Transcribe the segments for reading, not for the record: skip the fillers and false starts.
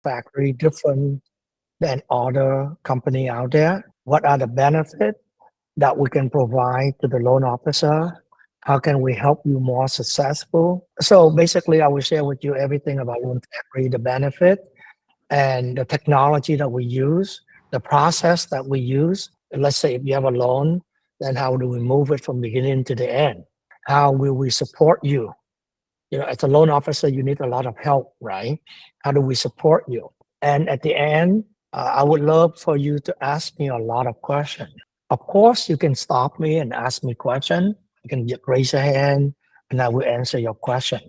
factory different than other company out there? What are the benefits that we can provide to the loan officer? How can we help you more successful? So basically, I will share with you everything about Loan Factory, the benefit and the technology that we use, the process that we use. Let's say if you have a loan, then how do we move it from beginning to the end? How will we support you? You know, as a loan officer, you need a lot of help, right? How do we support you? And at the end, I would love for you to ask me a lot of questions. Of course, you can stop me and ask me question. You can just raise your hand and I will answer your question.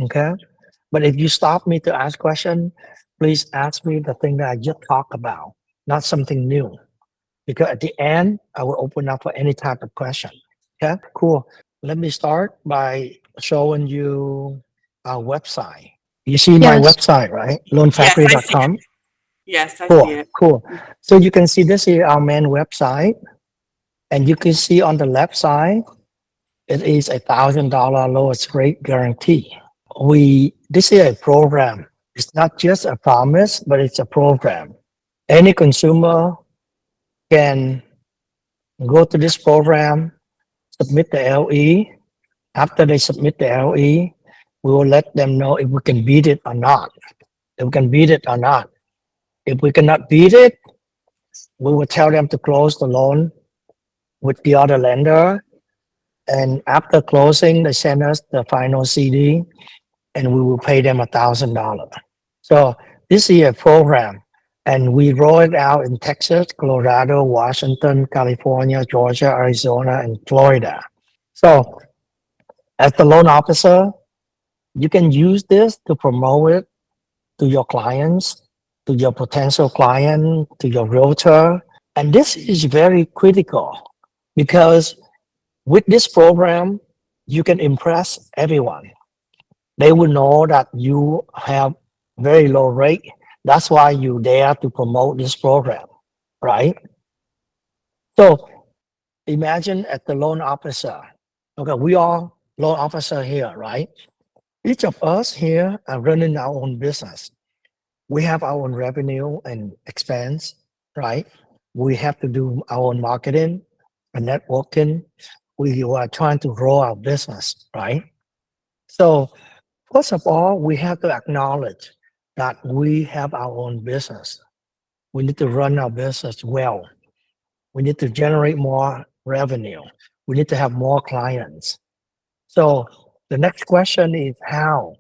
Okay. But if you stop me to ask question, please ask me the thing that I just talked about, not something new. Because at the end, I will open up for any type of question. Okay, cool. Let me start by showing you our website. You see my Yes. website, right? Yes, I see it. Loanfactory.com. Yes, I see Cool, it. cool. So you can see this is our main website. And you can see on the left side, it is $1,000 lowest rate guarantee. This is a program. It's not just a promise, but it's a program. Any consumer can go to this program, submit the LE. After they submit the LE, we will let them know if we can beat it or not. If we can beat it or not. If we cannot beat it, we will tell them to close the loan with the other lender. And after closing, they send us the final CD and we will pay them $1,000. So this is a program and we roll it out in Texas, Colorado, Washington, California, Georgia, Arizona, and Florida. So as the loan officer, you can use this to promote it to your clients, to your potential client, to your realtor. And this is very critical because with this program, you can impress everyone. They will know that you have very low rate. That's why you dare to promote this program, right? So imagine at the loan officer. Okay, we are loan officer here, right? Each of us here are running our own business. We have our own revenue and expense, right? We have to do our own marketing and networking. We are trying to grow our business, right? So first of all, we have to acknowledge that we have our own business. We need to run our business well. We need to generate more revenue. We need to have more clients. So the next question is how?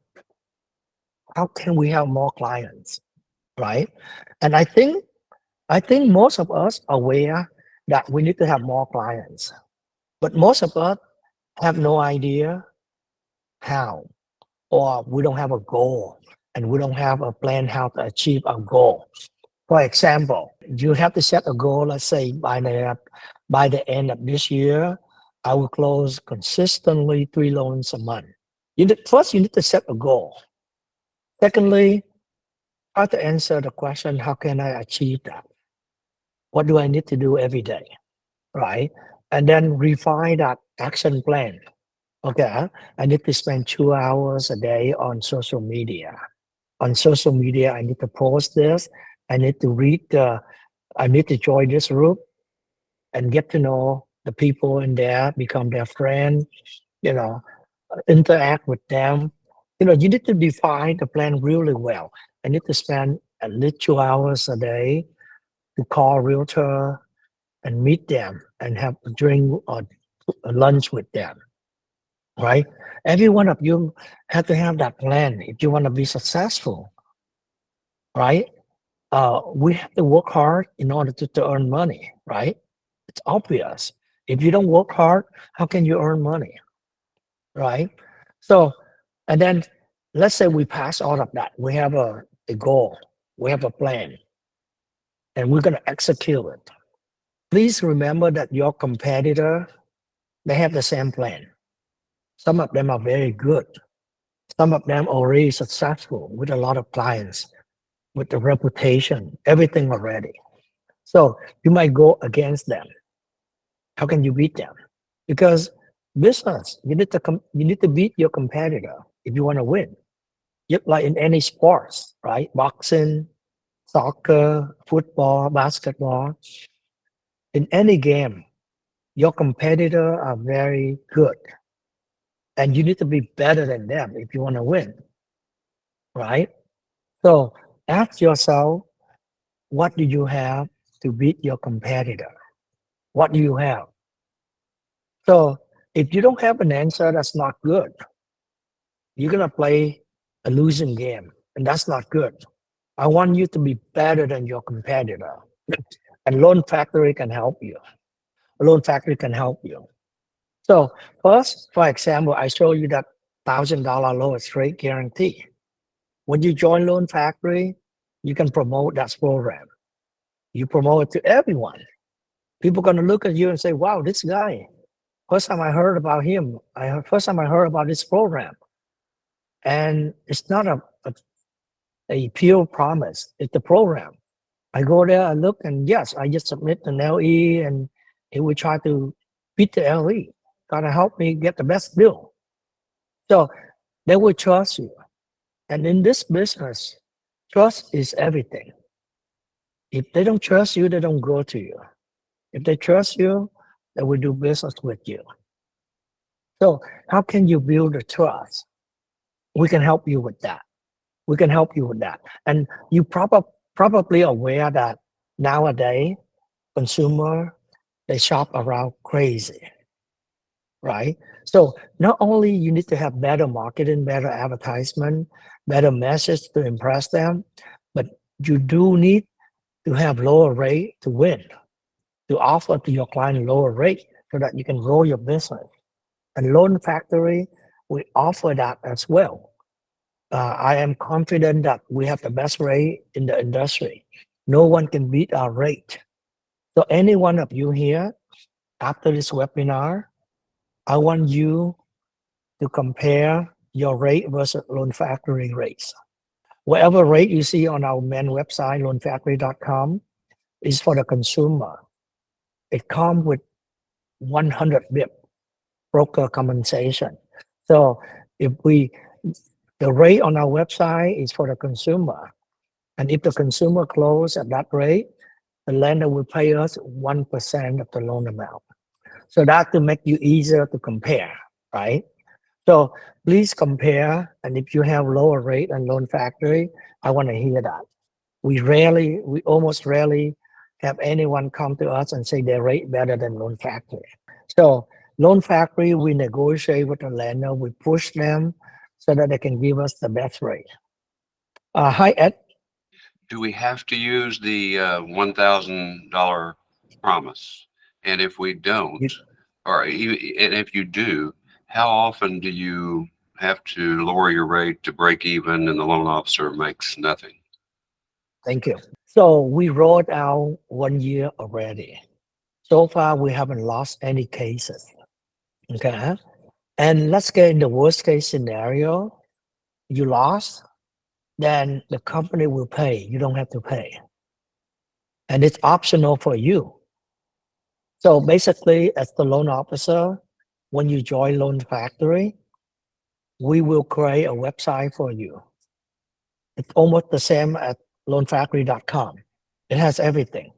How can we have more clients, right? And I think most of us are aware that we need to have more clients, but most of us have no idea how, or we don't have a goal and we don't have a plan how to achieve our goal. For example, you have to set a goal. Let's say by the end of this year, I will close consistently 3 loans a month. First, you need to set a goal. Secondly, try to answer the question, how can I achieve that? What do I need to do every day, right? And then refine that action plan. Okay, I need to spend 2 hours a day on social media. On social media, I need to post this. I need to I need to join this group and get to know the people in there, become their friend, you know, interact with them. You know, you need to define the plan really well. I need to spend at least 2 hours a day to call realtor and meet them and have a drink or a lunch with them, right? Every one of you have to have that plan if you want to be successful, right? We have to work hard in order to earn money, right? It's obvious. If you don't work hard, how can you earn money, right? So, and then let's say we pass all of that. We have a goal, we have a plan, and we're going to execute it. Please remember that your competitor, they have the same plan. Some of them are very good. Some of them already successful with a lot of clients, with the reputation, everything already. So you might go against them. How can you beat them? Because business, you need to beat your competitor if you want to win. Like in any sports, right? Boxing, soccer, football, basketball. In any game, your competitor are very good, and you need to be better than them if you want to win, right? So ask yourself, what do you have to beat your competitor? What do you have? So if you don't have an answer, that's not good. You're gonna play a losing game, and that's not good. I want you to be better than your competitor. And Loan Factory can help you. Loan Factory can help you. So first, for example, I show you that $1,000 lowest rate guarantee. When you join Loan Factory, you can promote that program. You promote it to everyone. People gonna look at you and say, "Wow, this guy! First time I heard about him. First time I heard about this program." And it's not a pure promise. It's the program. I go there, I look, and yes, I just submit an LE, and it will try to beat the LE. Gotta help me get the best deal. So they will trust you. And in this business, trust is everything. If they don't trust you, they don't go to you. If they trust you, they will do business with you. So how can you build the trust? We can help you with that. We can help you with that. And you probably aware that nowadays, consumer, they shop around crazy, right? So not only you need to have better marketing, better advertisement, better message to impress them, but you do need to have lower rate to win, to offer to your client lower rate so that you can grow your business. And Loan Factory, we offer that as well. I am confident that we have the best rate in the industry. No one can beat our rate. So any one of you here, after this webinar, I want you to compare your rate versus Loan Factory rates. Whatever rate you see on our main website, loanfactory.com, is for the consumer. It comes with 100 BIP broker compensation. So if the rate on our website is for the consumer. And if the consumer close at that rate, the lender will pay us 1% of the loan amount. So that to make you easier to compare, right? So please compare. And if you have lower rate and Loan Factory, I want to hear that. We almost rarely have anyone come to us and say their rate better than Loan Factory. So Loan Factory, we negotiate with the lender, we push them so that they can give us the best rate. Hi, Ed. Do we have to use the $1,000 promise? And if we don't, and if you do, how often do you have to lower your rate to break even and the loan officer makes nothing? Thank you. So we rolled out 1 year already. So far, we haven't lost any cases. Okay. And let's get in the worst case scenario. You lost, then the company will pay. You don't have to pay. And it's optional for you. So basically, as the loan officer, when you join Loan Factory, we will create a website for you. It's almost the same at loanfactory.com. It has everything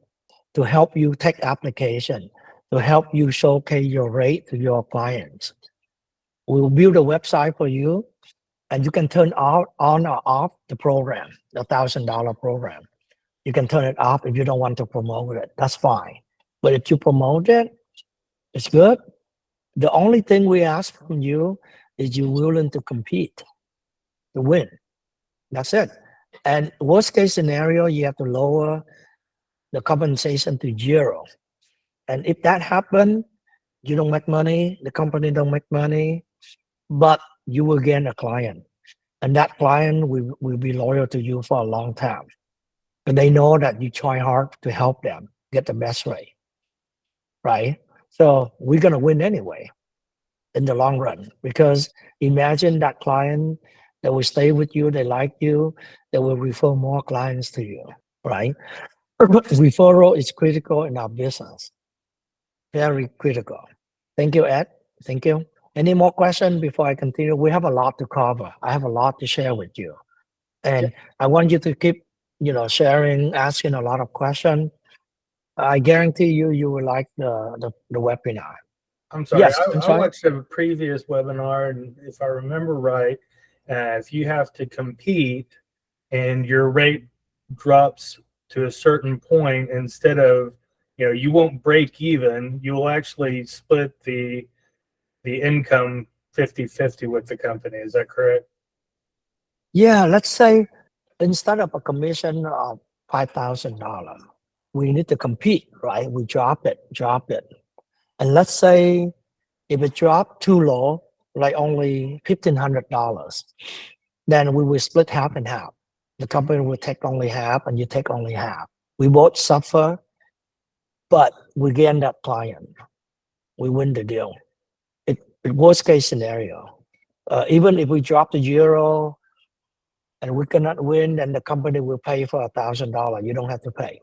to help you take application, to help you showcase your rate to your clients. We will build a website for you, and you can turn on or off the program, the $1,000 program. You can turn it off if you don't want to promote it. That's fine. But if you promote it, it's good. The only thing we ask from you is you're willing to compete, to win. That's it. And worst case scenario, you have to lower the compensation to 0. And if that happens, you don't make money, the company don't make money, but you will gain a client. And that client will be loyal to you for a long time. And they know that you try hard to help them get the best rate, right? So we're going to win anyway in the long run, because imagine that client that will stay with you, they like you, they will refer more clients to you, right? Referral is critical in our business. Very critical. Thank you, Ed. Thank you. Any more questions before I continue? We have a lot to cover. I have a lot to share with you. And I want you to keep sharing, asking a lot of questions. I guarantee you will like the webinar. I'm sorry, Yes, I'm I sorry. watched a previous webinar, and if I remember right, if you have to compete and your rate drops to a certain point, instead of, you won't break even, you'll actually split the income 50-50 with the company. Is that correct? Yeah, let's say instead of a commission of $5,000, we need to compete, right? We drop it. And let's say if it dropped too low, like only $1,500, then we will split half and half. The company will take only half and you take only half. We both suffer, but we gain that client. We win the deal. Worst case scenario. Even if we drop to zero and we cannot win, then the company will pay for $1,000. You don't have to pay.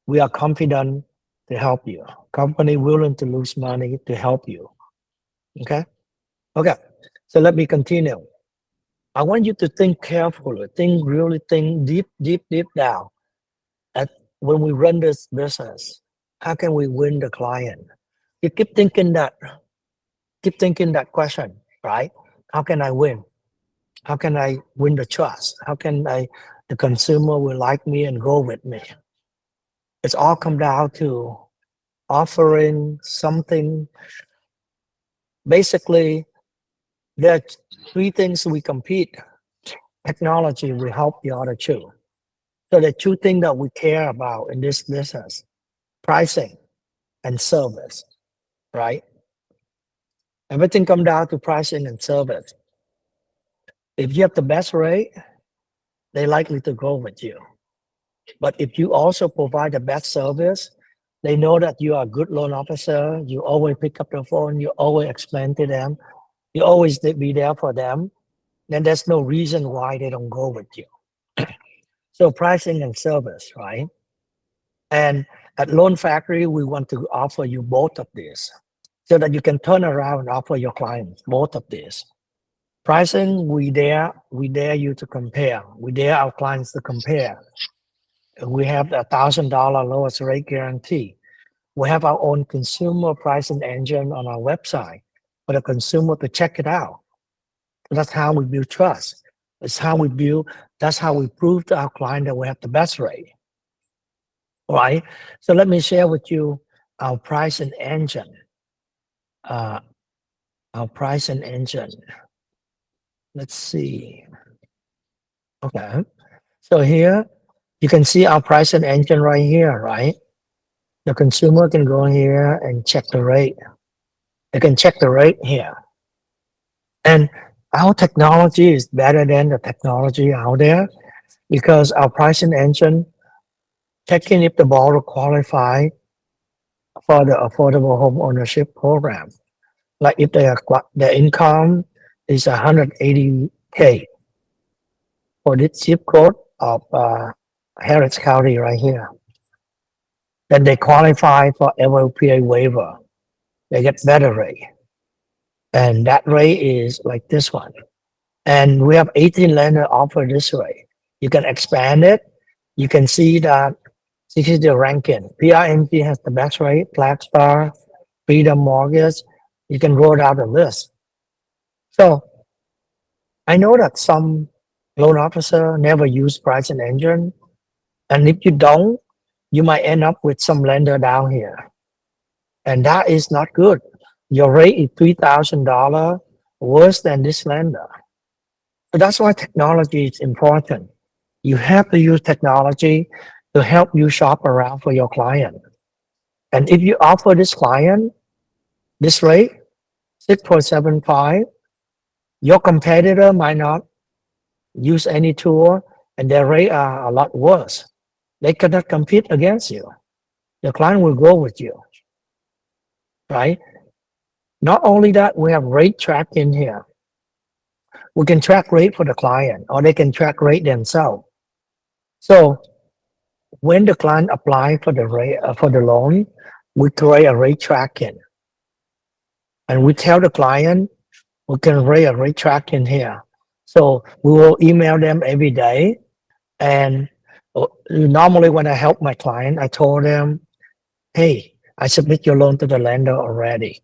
We are confident to help you. Company willing to lose money to help you. Okay. So let me continue. I want you to think carefully, really think deep down at when we run this business, how can we win the client? You keep thinking that question, right? How can I win? How can I win the trust? How can the consumer will like me and go with me? It's all come down to offering something. Basically, there are three things we compete. Technology will help the other two. So the two things that we care about in this business, pricing and service, right? Everything comes down to pricing and service. If you have the best rate, they're likely to go with you. But if you also provide the best service, they know that you are a good loan officer, you always pick up the phone, you always explain to them, you always be there for them, then there's no reason why they don't go with you. So pricing and service, right? And at Loan Factory, we want to offer you both of these so that you can turn around and offer your clients both of these. Pricing, we dare you to compare. We dare our clients to compare. We have a $1,000 lowest rate guarantee. We have our own consumer pricing engine on our website for the consumer to check it out. That's how we build trust. That's how we prove to our client that we have the best rate. Right? So let me share with you our pricing engine. Our pricing engine. Let's see. Okay. So here you can see our pricing engine right here, right? The consumer can go here and check the rate. They can check the rate here. And our technology is better than the technology out there because our pricing engine checking if the borrower qualify for the affordable home ownership program. Like if their income is $180K for this zip code of Harris County right here, then they qualify for FHA waiver. They get better rate. And that rate is like this one. And we have 18 lenders offer this rate. You can expand it. You can see that this is the ranking. PRMG has the best rate, Flagstar, Freedom Mortgage. You can roll out the list. So I know that some loan officer never use pricing engine. And if you don't, you might end up with some lender down here. And that is not good. Your rate is $3,000 worse than this lender. So that's why technology is important. You have to use technology to help you shop around for your client. And if you offer this client this rate, 6.75, your competitor might not use any tool and their rate are a lot worse. They cannot compete against you. Your client will go with you, right? Not only that, we have rate tracking here. We can track rate for the client or they can track rate themselves. So when the client apply for the rate for the loan, we create a rate tracking. And we tell the client we can create a rate tracking here. So we will email them every day and Normally when I help my client, I told them, hey, I submit your loan to the lender already.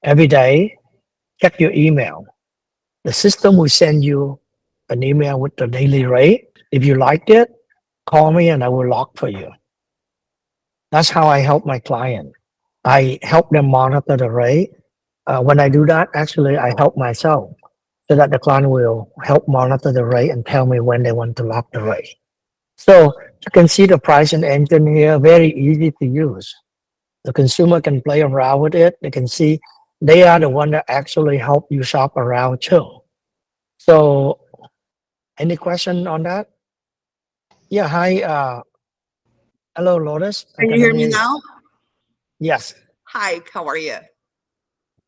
Every day, check your email. The system will send you an email with the daily rate. If you liked it, call me and I will lock for you. That's how I help my client. I help them monitor the rate. When I do that, actually, I help myself so that the client will help monitor the rate and tell me when they want to lock the rate. So you can see the pricing engine here, very easy to use. The consumer can play around with it. They can see they are the one that actually help you shop around too. So any question on that? Yeah, hi. Hello, Lotus. I Can you cannot hear me now? Yes, Hi, how are you?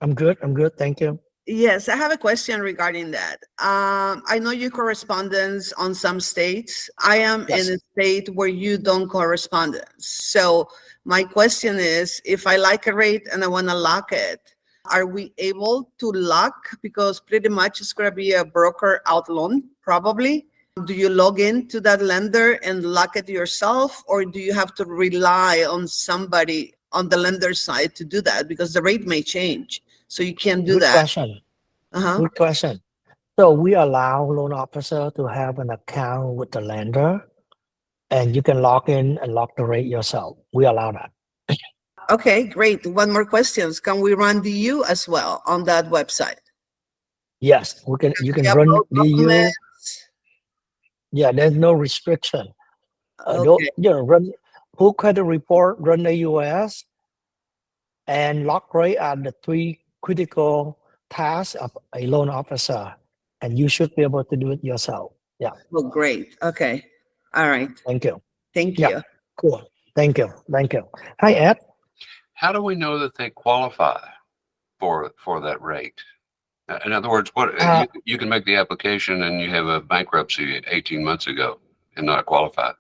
I'm good. I'm good. Thank you. Yes, I have a question regarding that. I know you correspondence on some states. I am Yes. in a state where you don't correspondence. So my question is, if I like a rate and I want to lock it, are we able to lock? Because pretty much it's going to be a broker out loan, probably. Do you log into that lender and lock it yourself, or do you have to rely on somebody on the lender side to do that? Because the rate may change, so you can't do Good that. question. Uh-huh. Good question. So we allow loan officer to have an account with the lender, and you can log in and lock the rate yourself. We allow that. Okay, great. One more questions. Can we run DU as well on that website? Yes, we can. You can We run upload DU. documents? Yeah, there's no restriction. Okay, Run pull credit report, run the US, and lock rate are the three critical tasks of a loan officer, and you should be able to do it yourself. Yeah. well, great. Okay, all right. Thank you. Thank Yeah. you. Cool. Thank you. Thank you. Hi, Ed. How do we know that they qualify for that rate? In other words, you can make the application and you have a bankruptcy 18 months ago and not qualify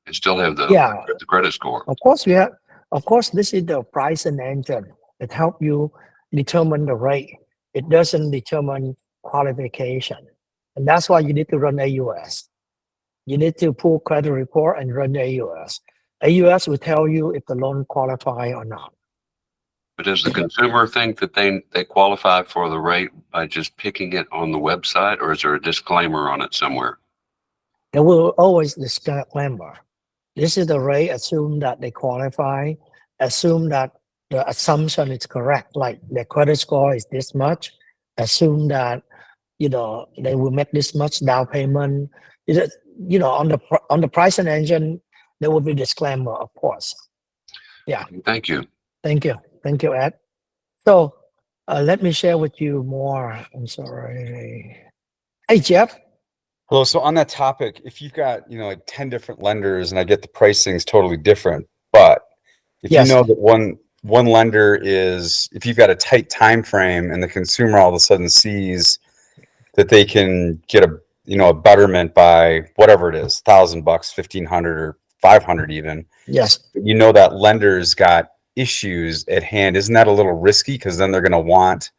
and still have the Yeah. the credit score. Of course, we have. Of course, this is the pricing engine. It helps you determine the rate. It doesn't determine qualification, and that's why you need to run AUS. You need to pull credit report and run AUS. AUS will tell you if the loan qualify or not. But does the consumer think that they qualify for the rate by just picking it on the website, or is there a disclaimer on it somewhere? There will always disclaimer. This is the rate. Assume that they qualify. Assume that the assumption is correct. Like their credit score is this much. Assume that they will make this much down payment. On the pricing engine, there will be disclaimer, of course. Yeah. Thank you. Thank you, Ed. So let me share with you more. I'm sorry. Hey, Jeff. Hello. So on that topic, if you've got, like 10 different lenders, and I get the pricing is totally different, but if Yes. you know that one lender is, if you've got a tight time frame and the consumer all of a sudden sees that they can get a betterment by whatever it is, $1,000, $1,500, or $500 even. Yes. That lender's got issues at hand. Isn't that a little risky? Because then they're going to want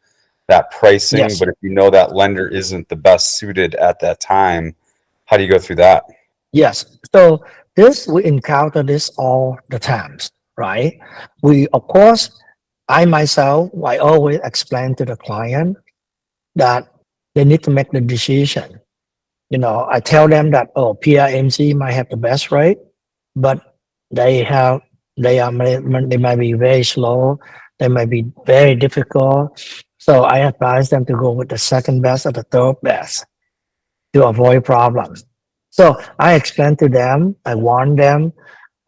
that pricing. Yes. But if you know that lender isn't the best suited at that time, how do you go through that? Yes. So we encounter this all the times, right? Of course, I myself, I always explain to the client that they need to make the decision. I tell them that, PRMC might have the best rate, but they might be very slow. They might be very difficult. So I advise them to go with the second best or the third best to avoid problems. So I explain to them, I warn them,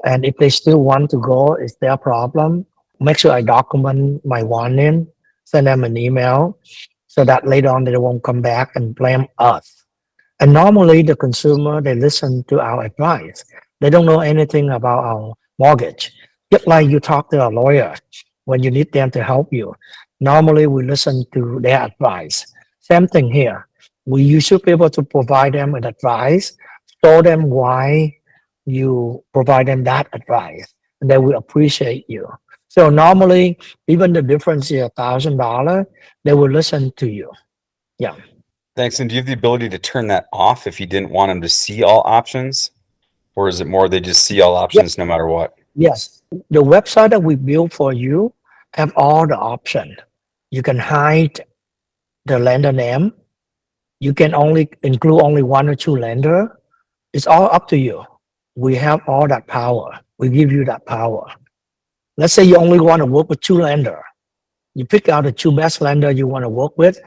and if they still want to go, it's their problem. Make sure I document my warning, send them an email, so that later on they won't come back and blame us. And normally the consumer, they listen to our advice. They don't know anything about our mortgage. Just like you talk to a lawyer when you need them to help you. Normally we listen to their advice. Same thing here. You should be able to provide them with advice, show them why you provide them that advice, and they will appreciate you. So normally, even the difference is $1,000, they will listen to you. Yeah. Thanks. And do you have the ability to turn that off if you didn't want them to see all options? Or is it more they just see all options no matter what? Yes, the website that we built for you have all the options. You can hide the lender name. You can only include only 1 or 2 lender. It's all up to you. We have all that power. We give you that power. Let's say you only want to work with 2 lender. You pick out the 2 best lender you want to work with,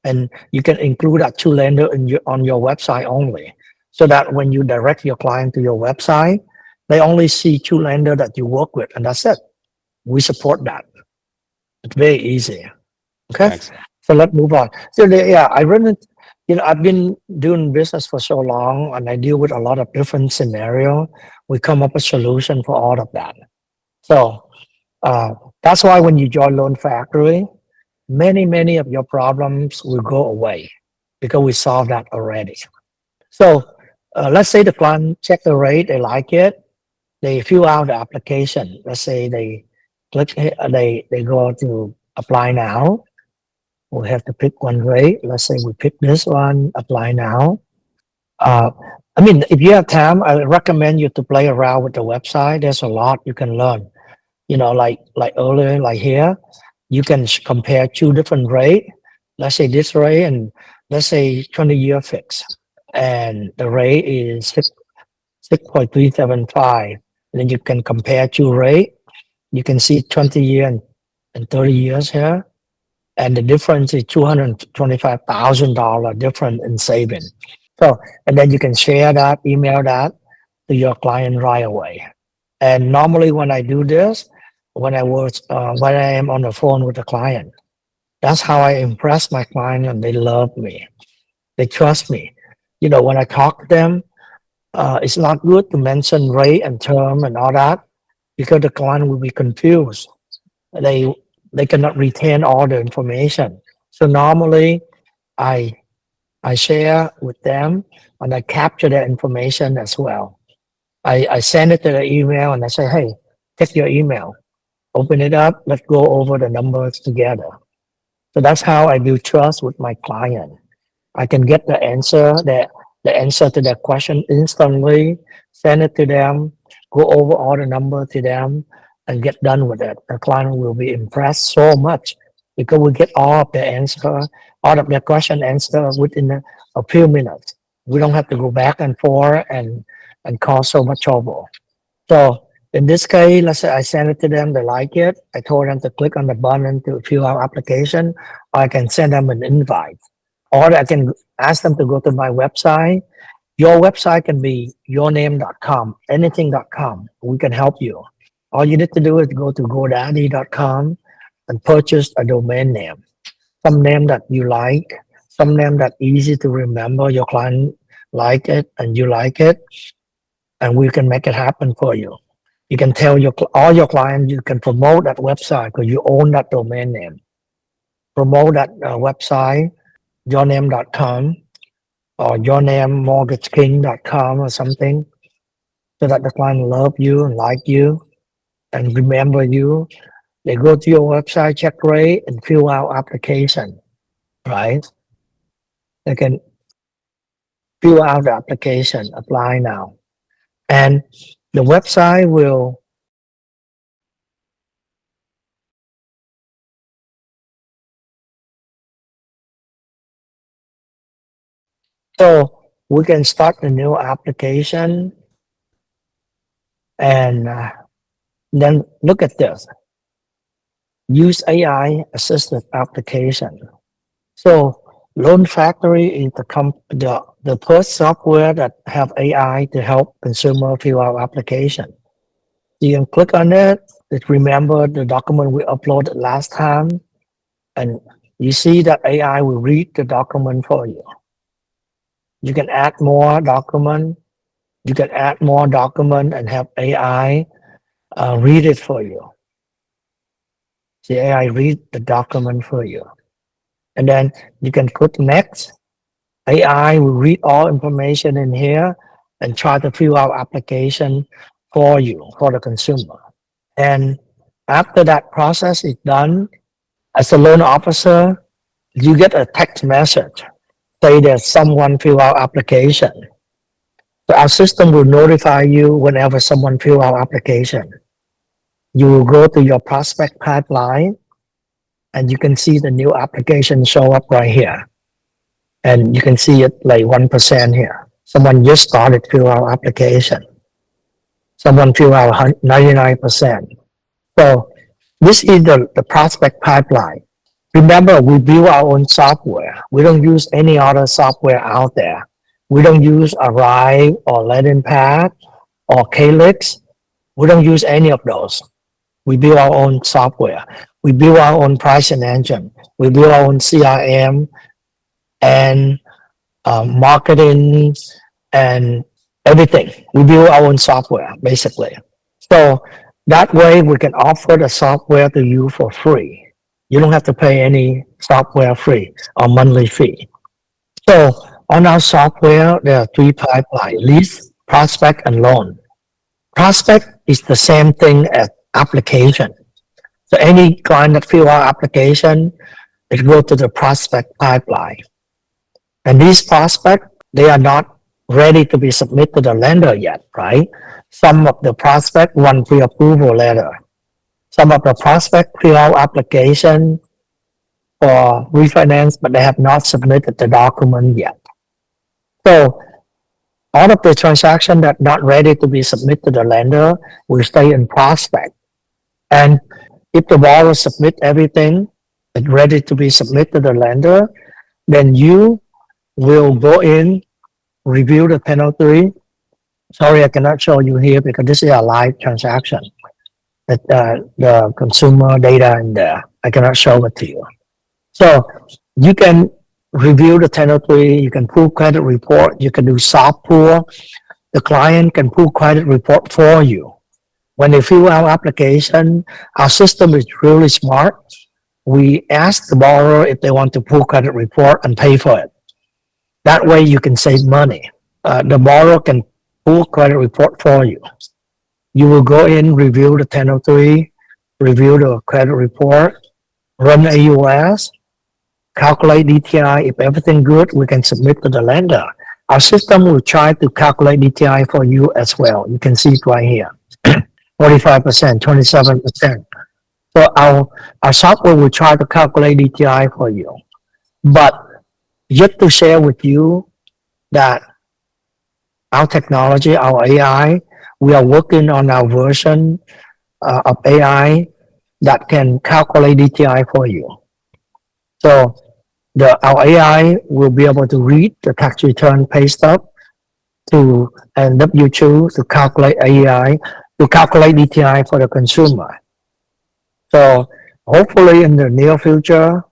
and you can include that 2 lender on your website only. So that when you direct your client to your website, they only see 2 lender that you work with, and that's it. We support that. It's very easy. Okay. Thanks. So let's move on. So I run it. I've been doing business for so long, and I deal with a lot of different scenarios. We come up with a solution for all of that. So that's why when you join Loan Factory, many of your problems will go away because we solved that already. So let's say the client check the rate, they like it, they fill out the application. Let's say they click, they go to apply now. We have to pick one rate. Let's say we pick this one, apply now. If you have time, I recommend you to play around with the website. There's a lot you can learn. Like earlier, like here, you can compare 2 different rates. Let's say this rate and let's say 20-year fix. And the rate is 6.375. And then you can compare 2 rates. You can see 20 year and 30 years here. And the difference is $225,000 difference in saving. So, and then you can share that, email that to your client right away. And normally when I do this, when I am on the phone with the client, that's how I impress my client, and they love me. They trust me. When I talk to them, it's not good to mention rate and term and all that because the client will be confused. They cannot retain all the information. So normally I share with them and I capture their information as well. I send it to the email and I say, hey, check your email, open it up, let's go over the numbers together. So that's how I build trust with my client. I can get the answer to their question instantly, send it to them, go over all the numbers to them, and get done with it. The client will be impressed so much because we get all of their question answer within a few minutes. We don't have to go back and forth and cause so much trouble. So in this case, let's say I send it to them, they like it. I told them to click on the button to fill out application, or I can send them an invite. Or I can ask them to go to my website. Your website can be yourname.com, anything.com. We can help you. All you need to do is go to GoDaddy.com and purchase a domain name. Some name that you like, some name that easy to remember. Your client like it and you like it, and we can make it happen for you. You can tell all your clients you can promote that website because you own that domain name. Promote that website, yourname.com or yournamemortgageking.com or something, so that the client love you and like you and remember you. They go to your website, check rate, and fill out application, right? They can fill out the application, apply now. And the website will so we can start the new application and then look at this. Use AI assisted application. So Loan Factory is the first software that have AI to help consumer fill out application. You can click on it. It remember the document we uploaded last time, and you see that AI will read the document for you. You can add more document. You can add more document and have AI read it for you. The AI read the document for you. And then you can click next. AI will read all information in here and try to fill out application for you, for the consumer. And after that process is done, as a loan officer, you get a text message say there's someone fill out application. So our system will notify you whenever someone fill our application. You will go to your prospect pipeline and you can see the new application show up right here. And you can see it like 1% here. Someone just started fill our application. Someone fill out 99%. So this is the prospect pipeline. Remember, we build our own software. We don't use any other software out there. We don't use Arrive or LandingPad or Calyx. We don't use any of those. We build our own software. We build our own pricing engine. We build our own CRM and marketing and everything. We build our own software, basically. So that way we can offer the software to you for free. You don't have to pay any software fee or monthly fee. So on our software, there are 3 pipelines: leads, prospect, and loan. Prospect is the same thing as application. So any client that fill out application, it goes to the prospect pipeline. And these prospects, they are not ready to be submitted to the lender yet, right? Some of the prospect want pre-approval letter. Some of the prospect fill out application for refinance, but they have not submitted the document yet. So all of the transactions that not ready to be submitted to the lender will stay in prospect. And if the borrower submit everything and ready to be submitted to the lender, then you will go in, review the penalty. Sorry, I cannot show you here because this is a live transaction. That the consumer data in there. I cannot show it to you. So you can review the penalty, you can pull credit report, you can do soft pull. The client can pull credit report for you. When they fill out application, our system is really smart. We ask the borrower if they want to pull credit report and pay for it. That way you can save money. The borrower can pull credit report for you. You will go in, review the penalty, review the credit report, run AUS, calculate DTI. If everything good, we can submit to the lender. Our system will try to calculate DTI for you as well. You can see it right here. 45%, 27%. So our software will try to calculate DTI for you. But just to share with you that our technology, our AI, we are working on our version of AI that can calculate DTI for you. So our AI will be able to read the tax return pay stub and W2 to calculate AI, to calculate DTI for the consumer. So hopefully in the near future,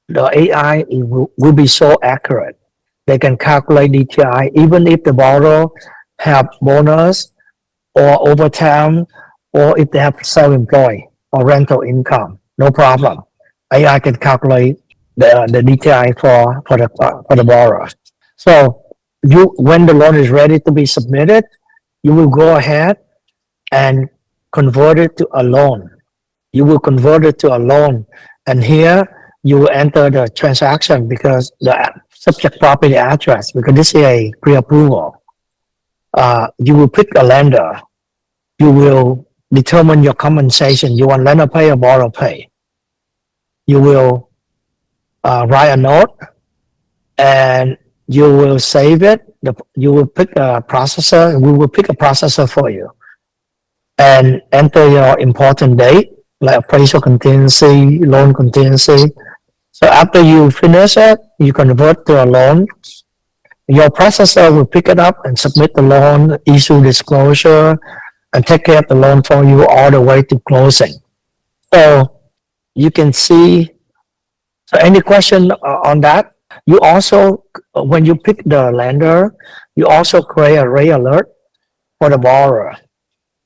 the AI will be so accurate. They can calculate DTI even if the borrower have bonus or overtime, or if they have self-employed or rental income, no problem. AI can calculate the DTI for the borrower. So when the loan is ready to be submitted, you will go ahead and convert it to a loan. You will convert it to a loan, and here you will enter the transaction because the subject property address, because this is a pre-approval. You will pick a lender. You will determine your compensation. You want lender pay or borrower pay. You will write a note and you will save it. You will pick a processor. We will pick a processor for you and enter your important date, like appraisal contingency, loan contingency. So after you finish it, you convert to a loan. Your processor will pick it up and submit the loan, issue disclosure, and take care of the loan for you all the way to closing. So you can see. So any question on that? You also, when you pick the lender, you also create a rate alert for the borrower.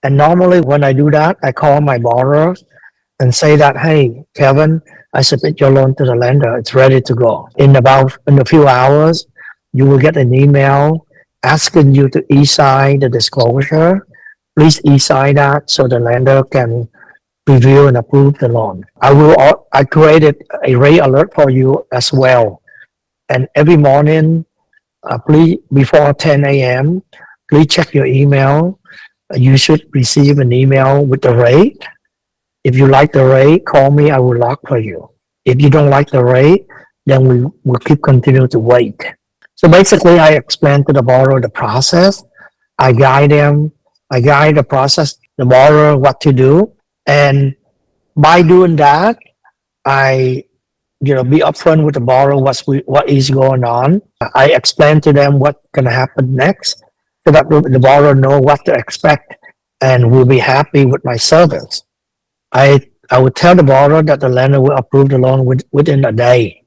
And normally when I do that, I call my borrower and say that, hey, Kevin, I submit your loan to the lender. It's ready to go. In a few hours, you will get an email asking you to e-sign the disclosure. Please e-sign that so the lender can review and approve the loan. I created a rate alert for you as well. And every morning, please, before 10 a.m., please check your email. You should receive an email with the rate. If you like the rate, call me. I will lock for you. If you don't like the rate, then we will continue to wait. So basically, I explain to the borrower the process. I guide them. I guide the process, the borrower what to do, and by doing that, I be upfront with the borrower what is going on. I explain to them what's gonna happen next, so that the borrower know what to expect and will be happy with my service. I would tell the borrower that the lender will approve the loan within a day,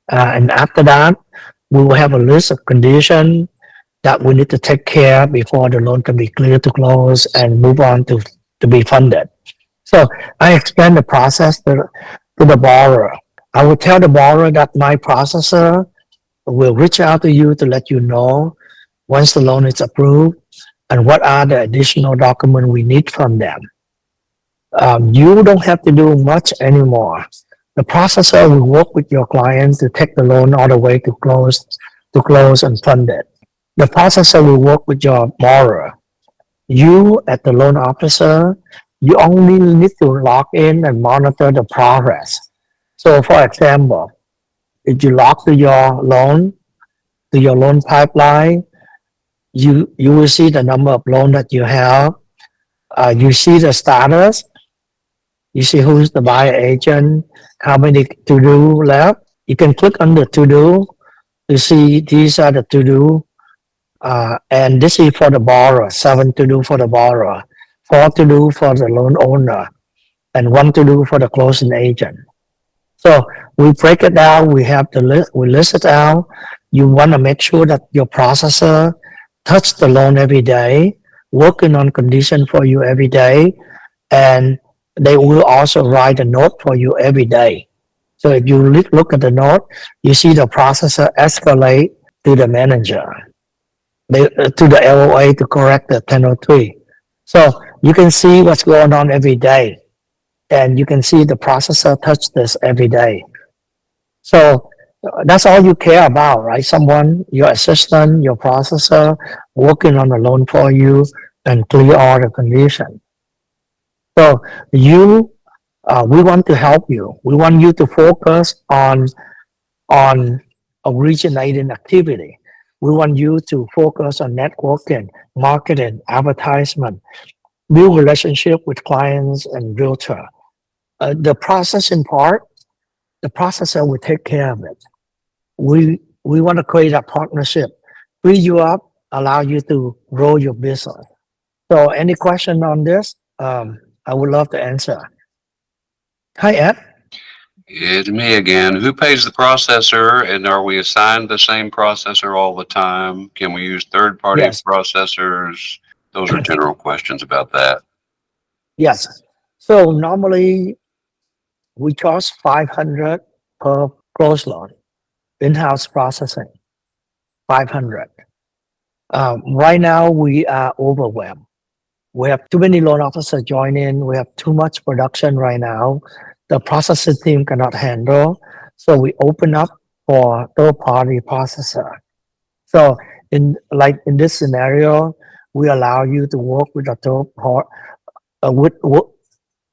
and after that, we will have a list of conditions that we need to take care before the loan can be cleared to close and move on to be funded. So I explain the process to the borrower. I will tell the borrower that my processor will reach out to you to let you know once the loan is approved and what are the additional documents we need from them. You don't have to do much anymore. The processor will work with your clients to take the loan all the way to close and fund it. The processor will work with your borrower. You, as the loan officer, you only need to log in and monitor the progress. So, for example, if you log to your loan pipeline, you will see the number of loans that you have. You see the status. You see who's the buyer agent, how many to-do left. You can click on the to-do to see these are the to-do. And this is for the borrower, 7 to-do for the borrower, 4 to-do for the loan owner, and 1 to-do for the closing agent. So we break it down, we have the list, we list it out. You want to make sure that your processor touch the loan every day, working on condition for you every day, and they will also write a note for you every day. So if you look at the note, you see the processor escalate to the manager, to the LOA to correct the 1003. So you can see what's going on every day, and you can see the processor touch this every day. So that's all you care about, right? Someone, your assistant, your processor, working on the loan for you and clear all the conditions. So we want to help you. We want you to focus on originating activity. We want you to focus on networking, marketing, advertisement, build relationship with clients and realtor. The processing part, the processor will take care of it. We want to create a partnership, free you up, allow you to grow your business. So any question on this? I would love to answer. Hi, Ed. It's me again. Who pays the processor, and are we assigned the same processor all the time? Can we use third-party Yes. processors? Those are general questions about that. Yes. So normally we charge $500 per close loan, in-house processing, $500. Right now we are overwhelmed. We have too many loan officers joining. We have too much production right now. The processing team cannot handle. So we open up for third-party processor. So in this scenario, we allow you to work with a third party.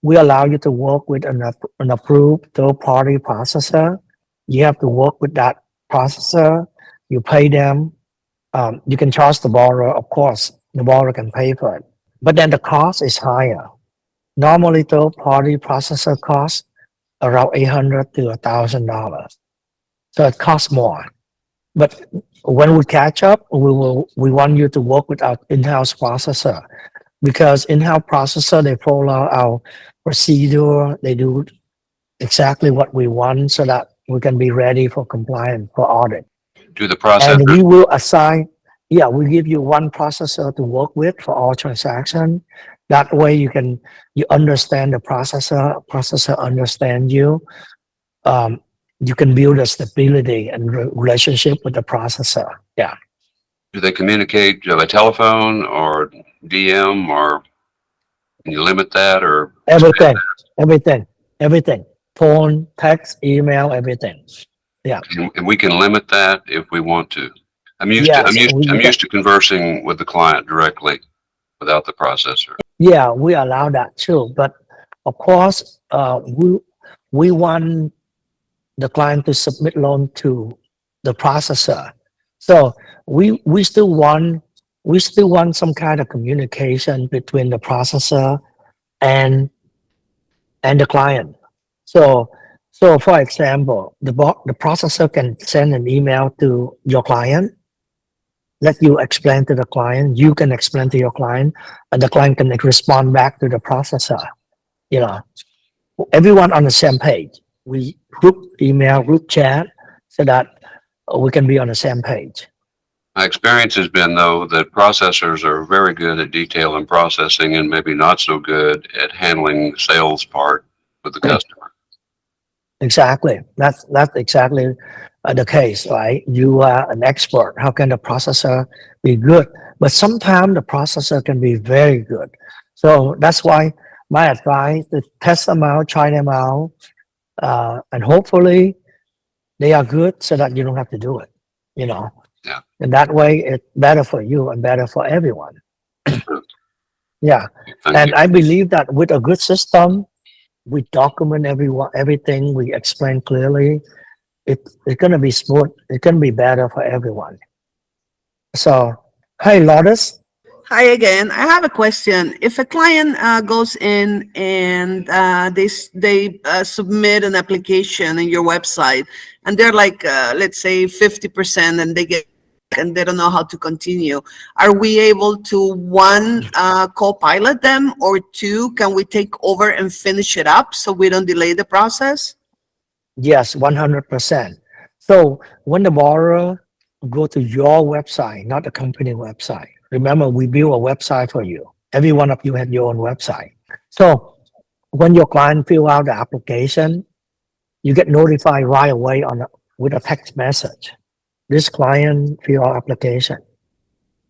We allow you to work with an approved third-party processor. You have to work with that processor. You pay them. You can charge the borrower, of course. The borrower can pay for it. But then the cost is higher. Normally, third-party processor costs around $800 to $1,000. So it costs more. But when we catch up, we want you to work with our in-house processor, because in-house processor, they follow our procedure. They do exactly what we want so that we can be ready for compliance, for audit. Do the processor? And we will assign, we give you one processor to work with for all transactions. That way you understand the processor understand you. You can build a stability and relationship with the processor. Yeah. Do they communicate by telephone or DM, or can you limit that, or? Everything. Phone, text, email, everything. Yeah. And we can limit that if we want to. I'm used to conversing with the client directly without the processor. Yeah, we allow that too. But of course, we want the client to submit loan to the processor. So we still want some kind of communication between the processor and the client. So for example, the processor can send an email to your client, let you explain to the client, you can explain to your client, and the client can respond back to the processor. You know, everyone on the same page. We group email, group chat, so that we can be on the same page. My experience has been, though, that processors are very good at detail and processing and maybe not so good at handling the sales part with the customer. Exactly. That's exactly the case, right? You are an expert. How can the processor be good? But sometimes the processor can be very good. So that's why my advice is test them out, try them out, and hopefully they are good so that you don't have to do it, you know? Yeah. And that way it's better for you and better for everyone. Yeah. Thank you. I believe that with a good system, we document everything, we explain clearly, it's going to be smooth, it's going to be better for everyone. So, hey, Lourdes. Hi again. I have a question. If a client goes in and they submit an application in your website, and they're like, let's say 50%, and they don't know how to continue, are we able to, one, co-pilot them, or two, can we take over and finish it up so we don't delay the process? Yes, 100%. So when the borrower go to your website, not the company website, remember we build a website for you. Every one of you have your own website. So when your client fill out the application, you get notified right away with a text message. This client fill out application,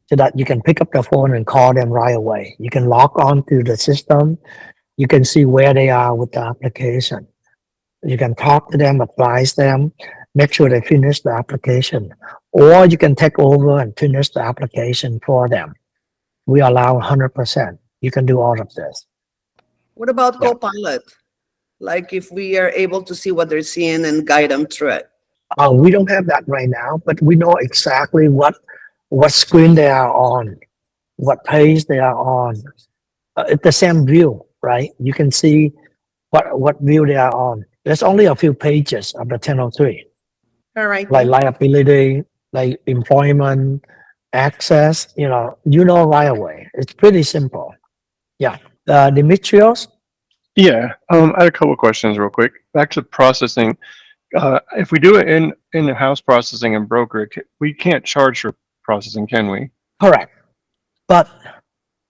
so that you can pick up the phone and call them right away. You can log on to the system. You can see where they are with the application. You can talk to them, advise them, make sure they finish the application. Or you can take over and finish the application for them. We allow 100%. You can do all of this. What about Yeah. co-pilot? Like if we are able to see what they're seeing and guide them through it? We don't have that right now, but we know exactly what screen they are on, what page they are on. It's the same view, right? You can see what view they are on. There's only a few pages of the 1003, All right. like liability, like employment, access, you know right away. It's pretty simple. Yeah. Demetrios? Yeah, I had a couple of questions real quick. Back to processing. If we do it in house processing and broker it, we can't charge for processing, can we? Correct. But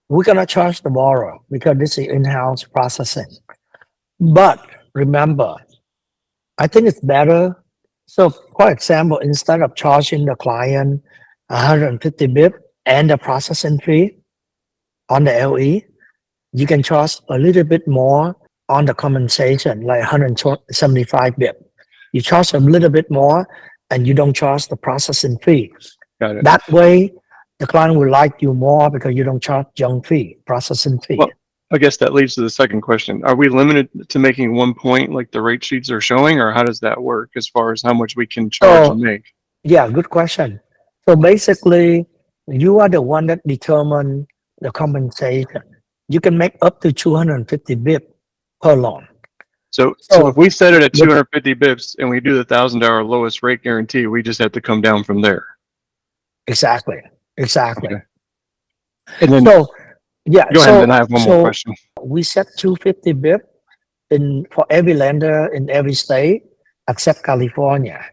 we're going to charge the borrower because this is in-house processing. But remember, I think it's better. So for example, instead of charging the client 150 bps and the processing fee on the LE, you can charge a little bit more on the compensation, like 175 bps. You charge a little bit more and you don't charge the processing fee. Got it. That way, the client will like you more because you don't charge junk fee, processing fee. Well, I guess that leads to the second question. Are we limited to making 1 point like the rate sheets are showing, or how does that work as far as how much we can charge and make? Yeah, good question. So basically, you are the one that determine the compensation. You can make up to 250 bps per loan. So if we set it at 250 bips and we do the $1,000 lowest rate guarantee, we just have to come down from there. Exactly. Okay. And then So, yeah. go ahead, and I have one more question. We set 250 bps for every lender in every state except California.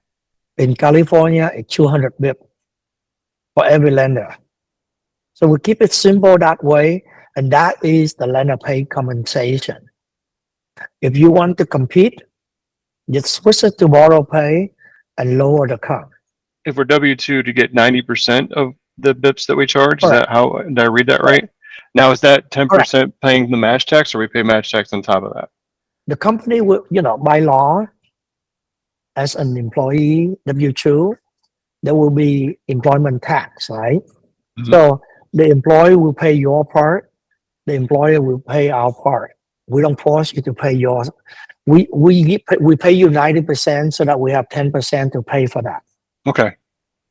In California, it's 200 bps for every lender. So we keep it simple that way, and that is the lender pay compensation. If you want to compete, just switch it to borrow pay and lower the cost. If we're W-2 to get 90% of the bips that we charge, is that how, did I read that right? Now, is that 10% paying the match tax, or we pay match tax on top of that? The company will, by law, as an employee, W-2, there will be employment tax, right? Mhm. So the employee will pay your part, the employer will pay our part. We don't force you to pay yours. We pay you 90% so that we have 10% to pay for that. Okay.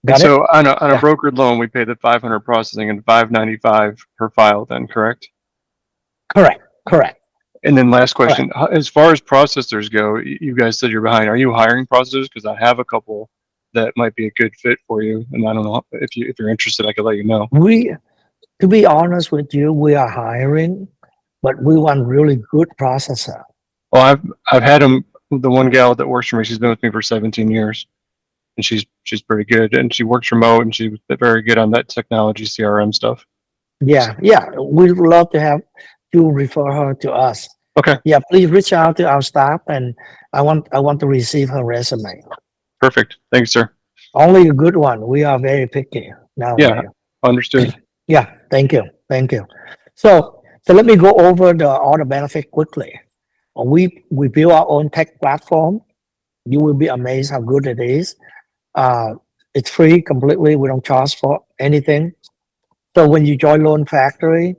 Got it? So on a Yeah. brokered loan, we pay the 500 processing and 595 per file then, correct? Correct. And then last question, as far as processors go, you guys said you're behind. Are you hiring processors? Because I have a couple that might be a good fit for you. And I don't know if you're interested, I could let you know. To be honest with you, we are hiring, but we want really good processor. Well, I've had them. The one gal that works for me, she's been with me for 17 years, and she's pretty good, and she works remote, and she's very good on that technology CRM stuff. Yeah, we'd love to have you refer her to us. Okay, Yeah, please reach out to our staff, and I want to receive her resume. perfect. Thanks, sir. Only a good one. We are very picky nowadays. Yeah, understood. Yeah, thank you. So let me go over all the benefit quickly. We build our own tech platform. You will be amazed how good it is. It's free completely. We don't charge for anything. So when you join Loan Factory,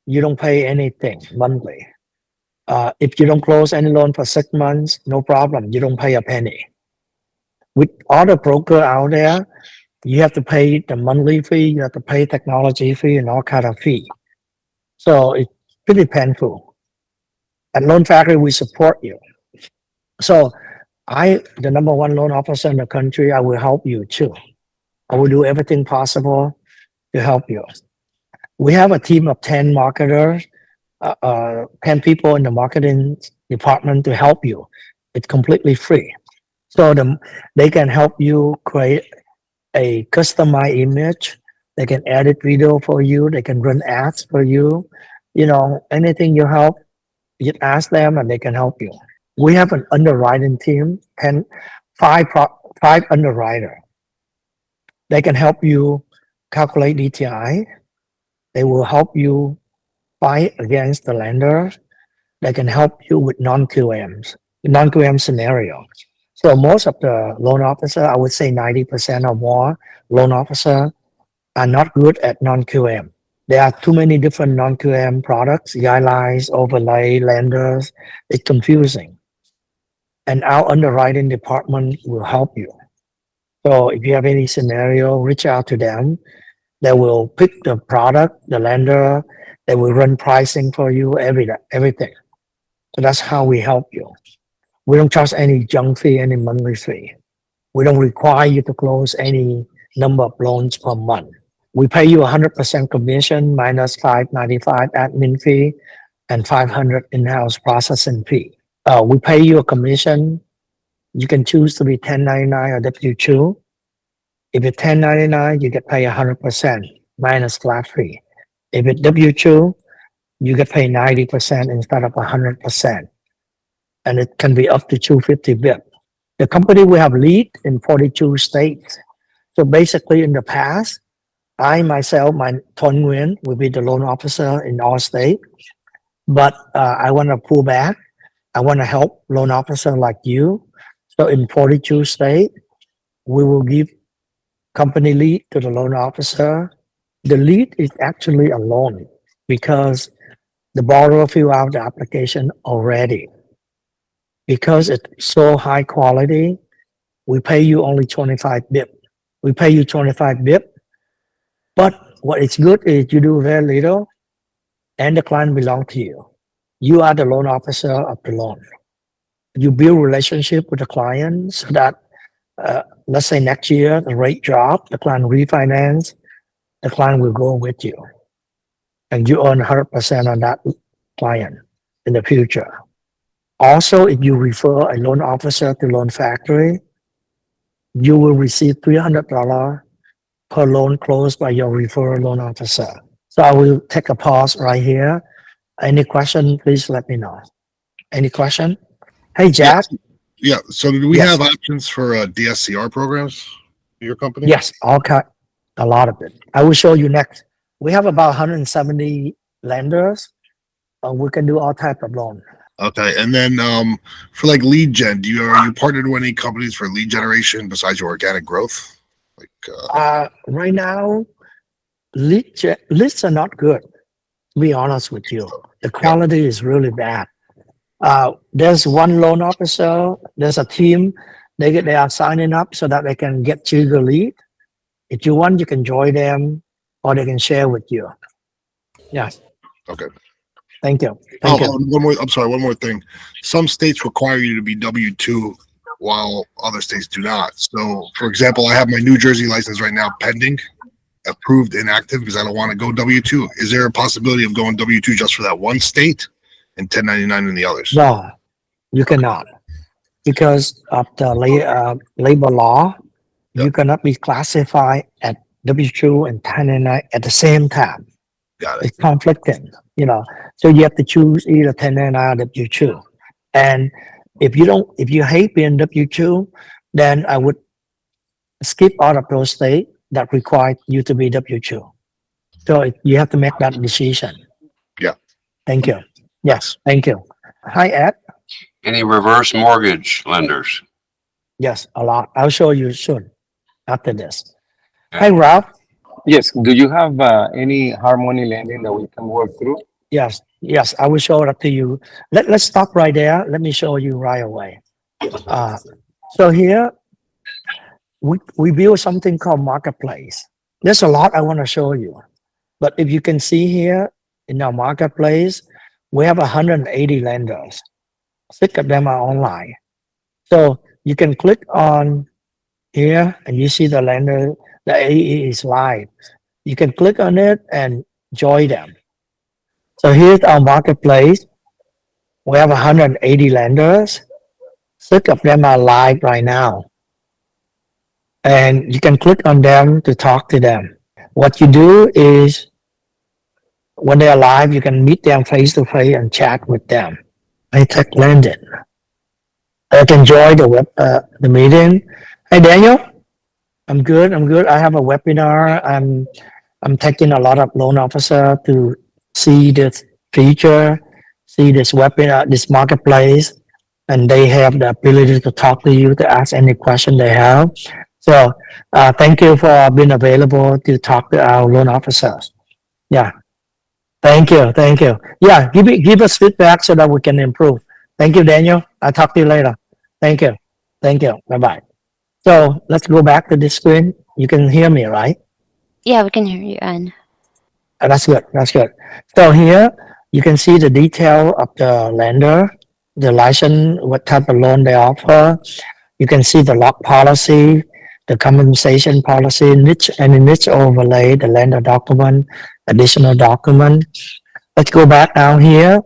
you don't pay anything monthly. If you don't close any loan for 6 months, no problem. You don't pay a penny. With other broker out there, you have to pay the monthly fee, you have to pay technology fee and all kind of fee. So it's pretty painful. At Loan Factory, we support you. So the number one loan officer in the country, I will help you too. I will do everything possible to help you. We have a team of 10 marketers, 10 people in the marketing department to help you. It's completely free. So they can help you create a customized image. They can edit video for you. They can run ads for you. Anything you help, you ask them and they can help you. We have an underwriting team, five underwriter. They can help you calculate DTI. They will help you fight against the lender. They can help you with non-QM scenarios. So most of the loan officer, I would say 90% or more loan officer are not good at non-QM. There are too many different non-QM products, guidelines, overlay, lenders. It's confusing. And our underwriting department will help you. So if you have any scenario, reach out to them. They will pick the product, the lender. They will run pricing for you, everything. So that's how we help you. We don't charge any junk fee, any monthly fee. We don't require you to close any number of loans per month. We pay you 100% commission minus $595 admin fee and $500 in-house processing fee. We pay you a commission. You can choose to be 1099 or W2. If it's 1099, you get paid 100% minus flat fee. If it's W2, you get paid 90% instead of 100%. And it can be up to 250 BIP. The company will have lead in 42 states. So basically in the past, I myself, my Ton Nguyen, will be the loan officer in all states. But I want to pull back. I want to help loan officer like you. So in 42 states, we will give company lead to the loan officer. The lead is actually a loan because the borrower fill out the application already. Because it's so high quality, we pay you only 25 BIP. We pay you 25 BIP. But what is good is you do very little and the client belongs to you. You are the loan officer of the loan. You build relationship with the client so that, let's say next year, the rate drop, the client refinance, the client will go with you. And you earn 100% on that client in the future. Also, if you refer a loan officer to Loan Factory, you will receive $300 per loan closed by your referral loan officer. So I will take a pause right here. Any question, please let me know. Any question? Hey, Jack. Yeah. So do we Yes. have options for DSCR programs for your company? Yes, a lot of it. I will show you next. We have about 170 lenders. We can do all type of loan. Okay. And then for like lead gen, are you partnered with any companies for lead generation besides your organic growth? Right now, lists are not good. To be honest with you, the quality is really bad. There's one loan officer. There's a team. They are signing up so that they can get you the lead. If you want, you can join them, or they can share with you. Yes. Okay. Thank you. Thank you. One more. I'm sorry. One more thing. Some states require you to be W-2, while other states do not. So, for example, I have my New Jersey license right now pending, approved inactive because I don't want to go W-2. Is there a possibility of going W-2 just for that one state and 1099 in the others? No, you cannot, because of the labor law. You cannot be classified at W-2 and 1099 at the same time. Got it. It's conflicting, so you have to choose either 1099 or W-2. And if you hate being W-2, then I would skip out of those states that require you to be W-2. So you have to make that decision. Yeah. Thank you. Yes, thank you. Hi, Ed. Any reverse mortgage lenders? Yes, a lot. I'll show you soon after this. Okay. Hi, Ralph. Yes. Do you have any hard money lending that we can work through? Yes, I will show it to you. Let's stop right there. Let me show you right away. So here, we build something called marketplace. There's a lot I want to show you. But if you can see here in our marketplace, we have 180 lenders. 6 of them are online. So you can click on here and you see the lender, the AE is live. You can click on it and join them. So here's our marketplace. We have 180 lenders. 6 of them are live right now. And you can click on them to talk to them. What you do is, when they are live, you can meet them face to face and chat with them. I take lending. I can join the meeting. Hey, Daniel. I'm good. I have a webinar. I'm taking a lot of loan officer to see this feature, see this webinar, this marketplace, and they have the ability to talk to you, to ask any question they have. So thank you for being available to talk to our loan officers. Yeah. Thank you. Yeah, give us feedback so that we can improve. Thank you, Daniel. I'll talk to you later. Thank you. Bye-bye. So let's go back to this screen. You can hear me, right? Yeah, we can hear you, Anne. That's good. So here you can see the detail of the lender, the license, what type of loan they offer. You can see the lock policy, the compensation policy, niche overlay, the lender document, additional document. Let's go back down here.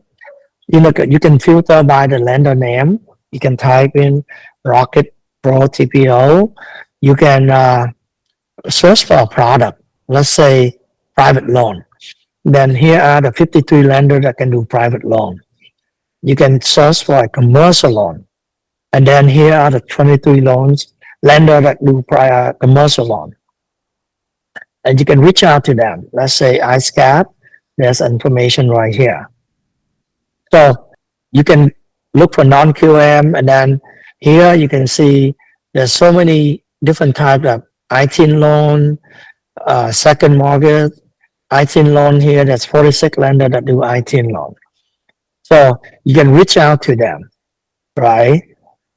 You can filter by the lender name. You can type in Rocket Pro TPO. You can search for a product. Let's say private loan. Then here are the 53 lenders that can do private loan. You can search for a commercial loan. And then here are the 23 lenders that do commercial loan. And you can reach out to them. Let's say ISCAP. There's information right here. So you can look for non-QM, and then here you can see there's so many different types of I-10 loan, second mortgage, I-10 loan here. There's 46 lenders that do I-10 loan. So you can reach out to them, right?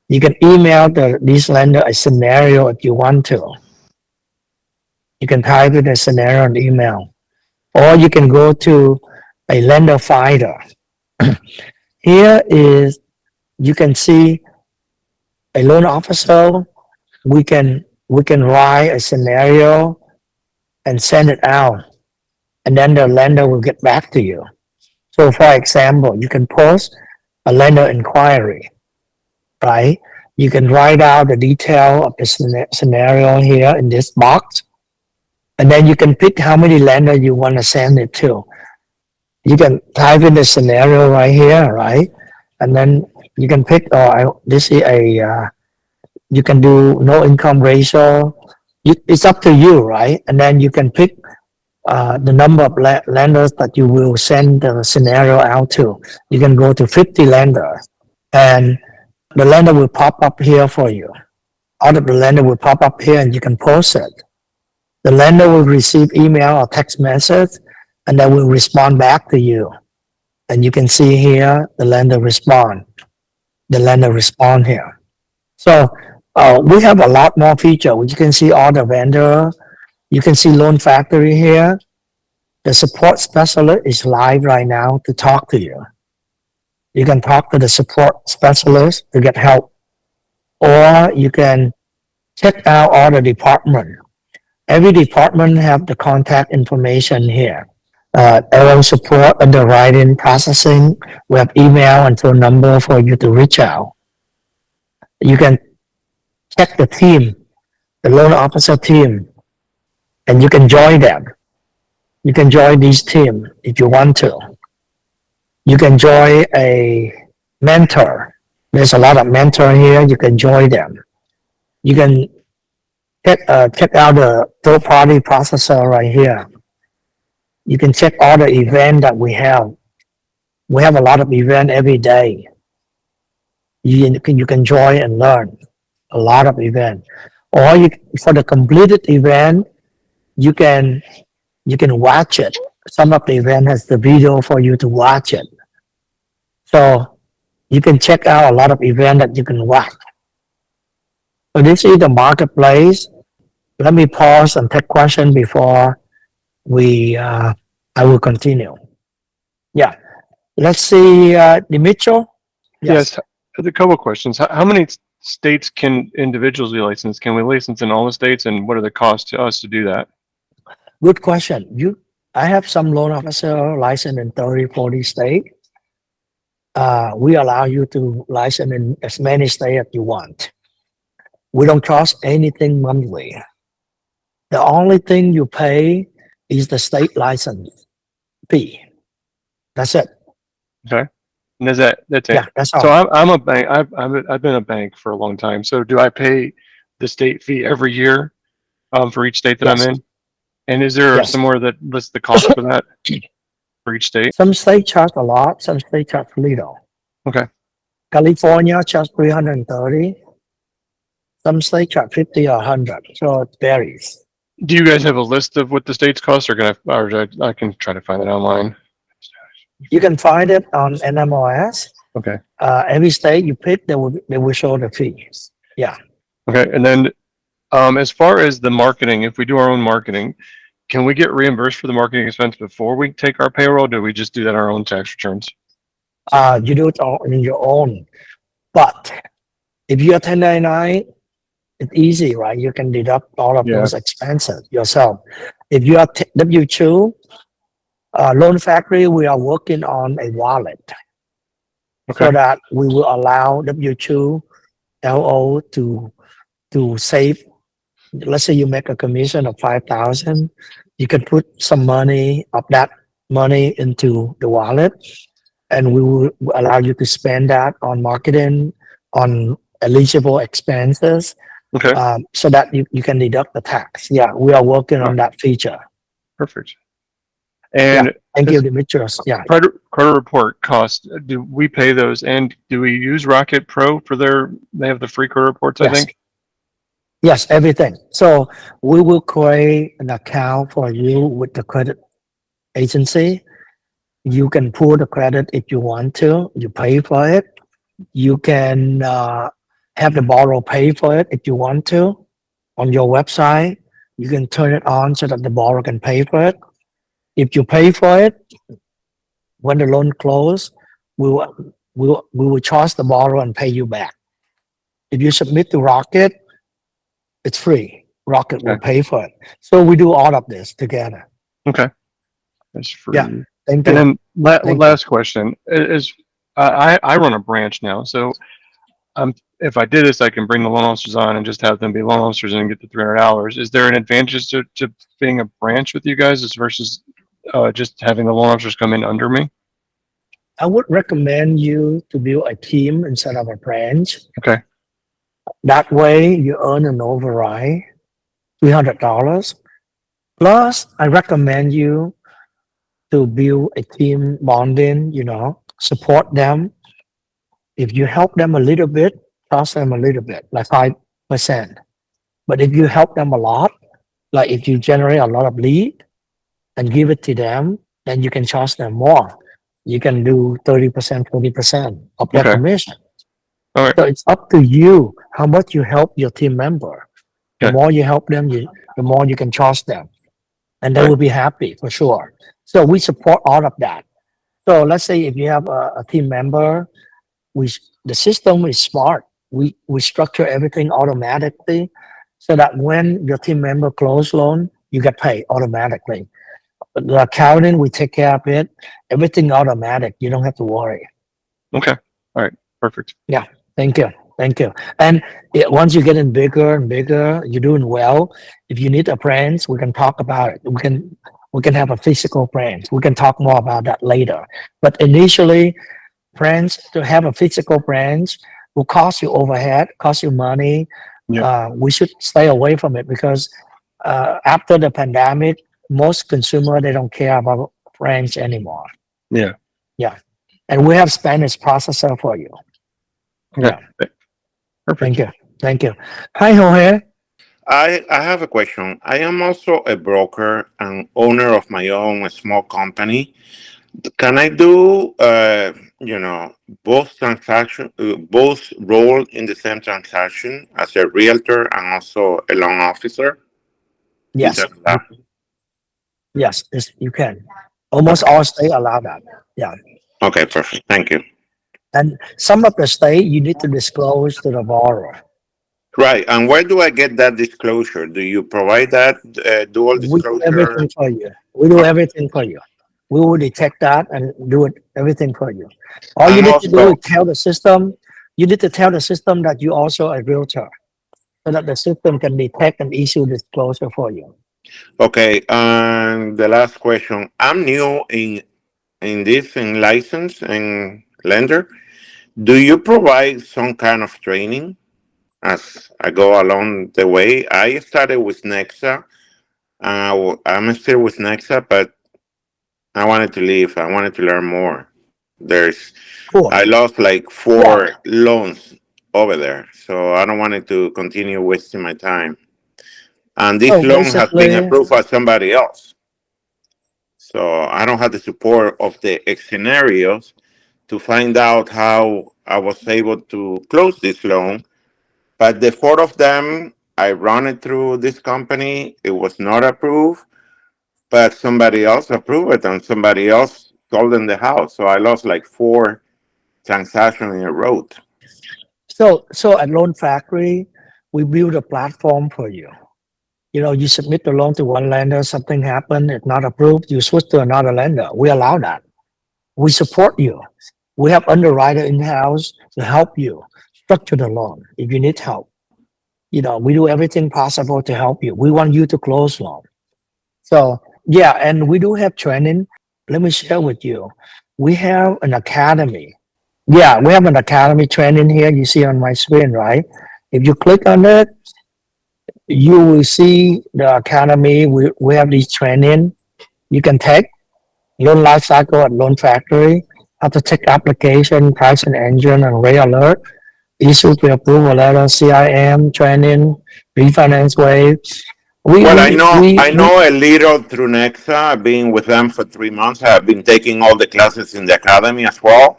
You can email these lenders a scenario if you want to. You can type in a scenario in email. Or you can go to a lender finder. Here is, you can see a loan officer. We can write a scenario and send it out. And then the lender will get back to you. So for example, you can post a lender inquiry, right? You can write out the detail of the scenario here in this box. And then you can pick how many lenders you want to send it to. You can type in the scenario right here, right? And then you can pick, this is you can do no income ratio. It's up to you, right? And then you can pick the number of lenders that you will send the scenario out to. You can go to 50 lenders, and the lender will pop up here for you. All of the lender will pop up here, and you can post it. The lender will receive email or text message, and they will respond back to you. And you can see here the lender respond. The lender respond here. So we have a lot more feature. You can see all the vendor. You can see Loan Factory here. The support specialist is live right now to talk to you. You can talk to the support specialist to get help, or you can check out all the department. Every department have the contact information here. Our support, underwriting, processing. We have email and phone number for you to reach out. You can check the team, the loan officer team, and you can join them. You can join these team if you want to. You can join a mentor. There's a lot of mentor here. You can join them. You can check out the third-party processor right here. You can check all the event that we have. We have a lot of event every day. You can join and learn a lot of event. Or for the completed event, you can watch it. Some of the event has the video for you to watch it. So you can check out a lot of event that you can watch. So this is the marketplace. Let me pause and take question before I will continue. Yeah. Let's see, Dimitro. Yes. A couple of questions. How many states can individuals be licensed? Can we license in all the states, and what are the costs to us to do that? Good question. I have some loan officer licensed in 30, 40 states. We allow you to license in as many states as you want. We don't cost anything monthly. The only thing you pay is the state license fee. That's it. Okay. And is that's it? Yeah, that's all. So I'm a bank. I've been a bank for a long time. So do I pay the state fee every year for each state that Yes. I'm in? And is there Yes. somewhere that lists the cost for that for each state? Some states charge a lot, some states charge little. Okay. California charge 330. Some states charge 50 or 100. So it varies. Do you guys have a list of what the states cost, or I can try to find it online? You can find it on NMOS. Okay. Every state you pick, they will show the fees. Yeah. Okay. And then as far as the marketing, if we do our own marketing, can we get reimbursed for the marketing expense before we take our payroll? Or do we just do that on our own tax returns? You do it all on your own. But if you're 1099, it's easy, right? You can deduct all of those expenses yourself. If you are W2, Loan Factory, we are working on a wallet so that we will allow W2 LO to save. Let's say you make a commission of 5,000, you can put some money of that money into the wallet, and we will allow you to spend that on marketing, on eligible expenses, so that you can deduct the tax. Yeah, we are working on that feature. Perfect. And thank you, Demetrius. Yeah. Credit report costs, do we pay those? And do we use Rocket Pro for they have the free credit reports, I think? Yes, everything. So we will create an account for you with the credit agency. You can pull the credit if you want to. You pay for it. You can have the borrower pay for it if you want to. On your website, you can turn it on so that the borrower can pay for it. If you pay for it, when the loan closes, we will charge the borrower and pay you back. If you submit to Rocket, it's free. Rocket will pay for it. So we do all of this together. Okay. That's free. Yeah. Thank you. And then last question is, I run a branch now. So if I did this, I can bring the loan officers on and just have them be loan officers and get the $300. Is there an advantage to being a branch with you guys versus just having the loan officers come in under me? I would recommend you to build a team instead of a branch. Okay. That way you earn an override, $300. Plus, I recommend you to build a team bonding, support them. If you help them a little bit, cost them a little bit, like 5%. But if you help them a lot, Like if you generate a lot of lead and give it to them, then you can charge them more. You can do 30%, 40% of their Okay. commission. All right. So it's up to you how much you help your team member. The Okay. more you help them, the more you can charge them, and they Right. will be happy for sure. So we support all of that. So let's say if you have a team member, the system is smart. We structure everything automatically, so that when your team member close loan, you get paid automatically. The accounting, we take care of it. Everything automatic. You don't have to worry. Okay. All right. Perfect. Thank you. Thank you. And once you're getting bigger and bigger, you're doing well. If you need a branch, we can talk about it. We can have a physical branch. We can talk more about that later. But initially, branch to have a physical branch will cost you overhead, cost you money. Yeah. We should stay away from it because after the pandemic, most consumer they don't care about branch anymore. Yeah. Yeah, and we have Spanish processor for you. Okay. Yeah. Perfect. Thank you. Thank you. Hi, Jorge. I have a question. I am also a broker and owner of my own small company. Can I do, both transaction, both role in the same transaction as a realtor and also a loan officer? Is Yes. that allowed? Yes, you can. Almost all state allow that. Yeah. Okay, perfect. Thank you. And some of the state you need to disclose to the borrower. Right. And where do I get that disclosure? Do you provide that dual We do disclosure? everything for you. We do everything for you. We will detect that and do it everything for you. All you And need to do is also, tell the system. You need to tell the system that you also a realtor, so that the system can detect and issue disclosure for you. okay, and the last question. I'm new in this in license and lender. Do you provide some kind of training as I go along the way? I started with Nexa. I'm still with Nexa, but I wanted to leave. I wanted to learn more. There's, Cool. I lost like Yeah. 4 loans over there, so I don't want it to continue wasting my time. And this So loan has been basically, approved by somebody else, so I don't have the support of the scenarios to find out how I was able to close this loan. But the 4 of them, I run it through this company. It was not approved, but somebody else approved it and somebody else sold in the house. So I lost like 4 transactions in a row. so at Loan Factory, we build a platform for you. You submit the loan to one lender, something happened, it's not approved, you switch to another lender. We allow that. We support you. We have underwriter in-house to help you structure the loan if you need help. We do everything possible to help you. We want you to close loan. So yeah, and we do have training. Let me share with you. We have an academy. Yeah, we have an academy training here. You see on my screen, right? If you click on it, you will see the academy. We have this training you can take. Loan life cycle at Loan Factory, how to take application, pricing engine, and rate alert, issue pre-approval letter, CIM training, refinance wave. Well, I We know a little through Nexa. I've been with them for 3 months. I've been taking all the classes in the academy as well.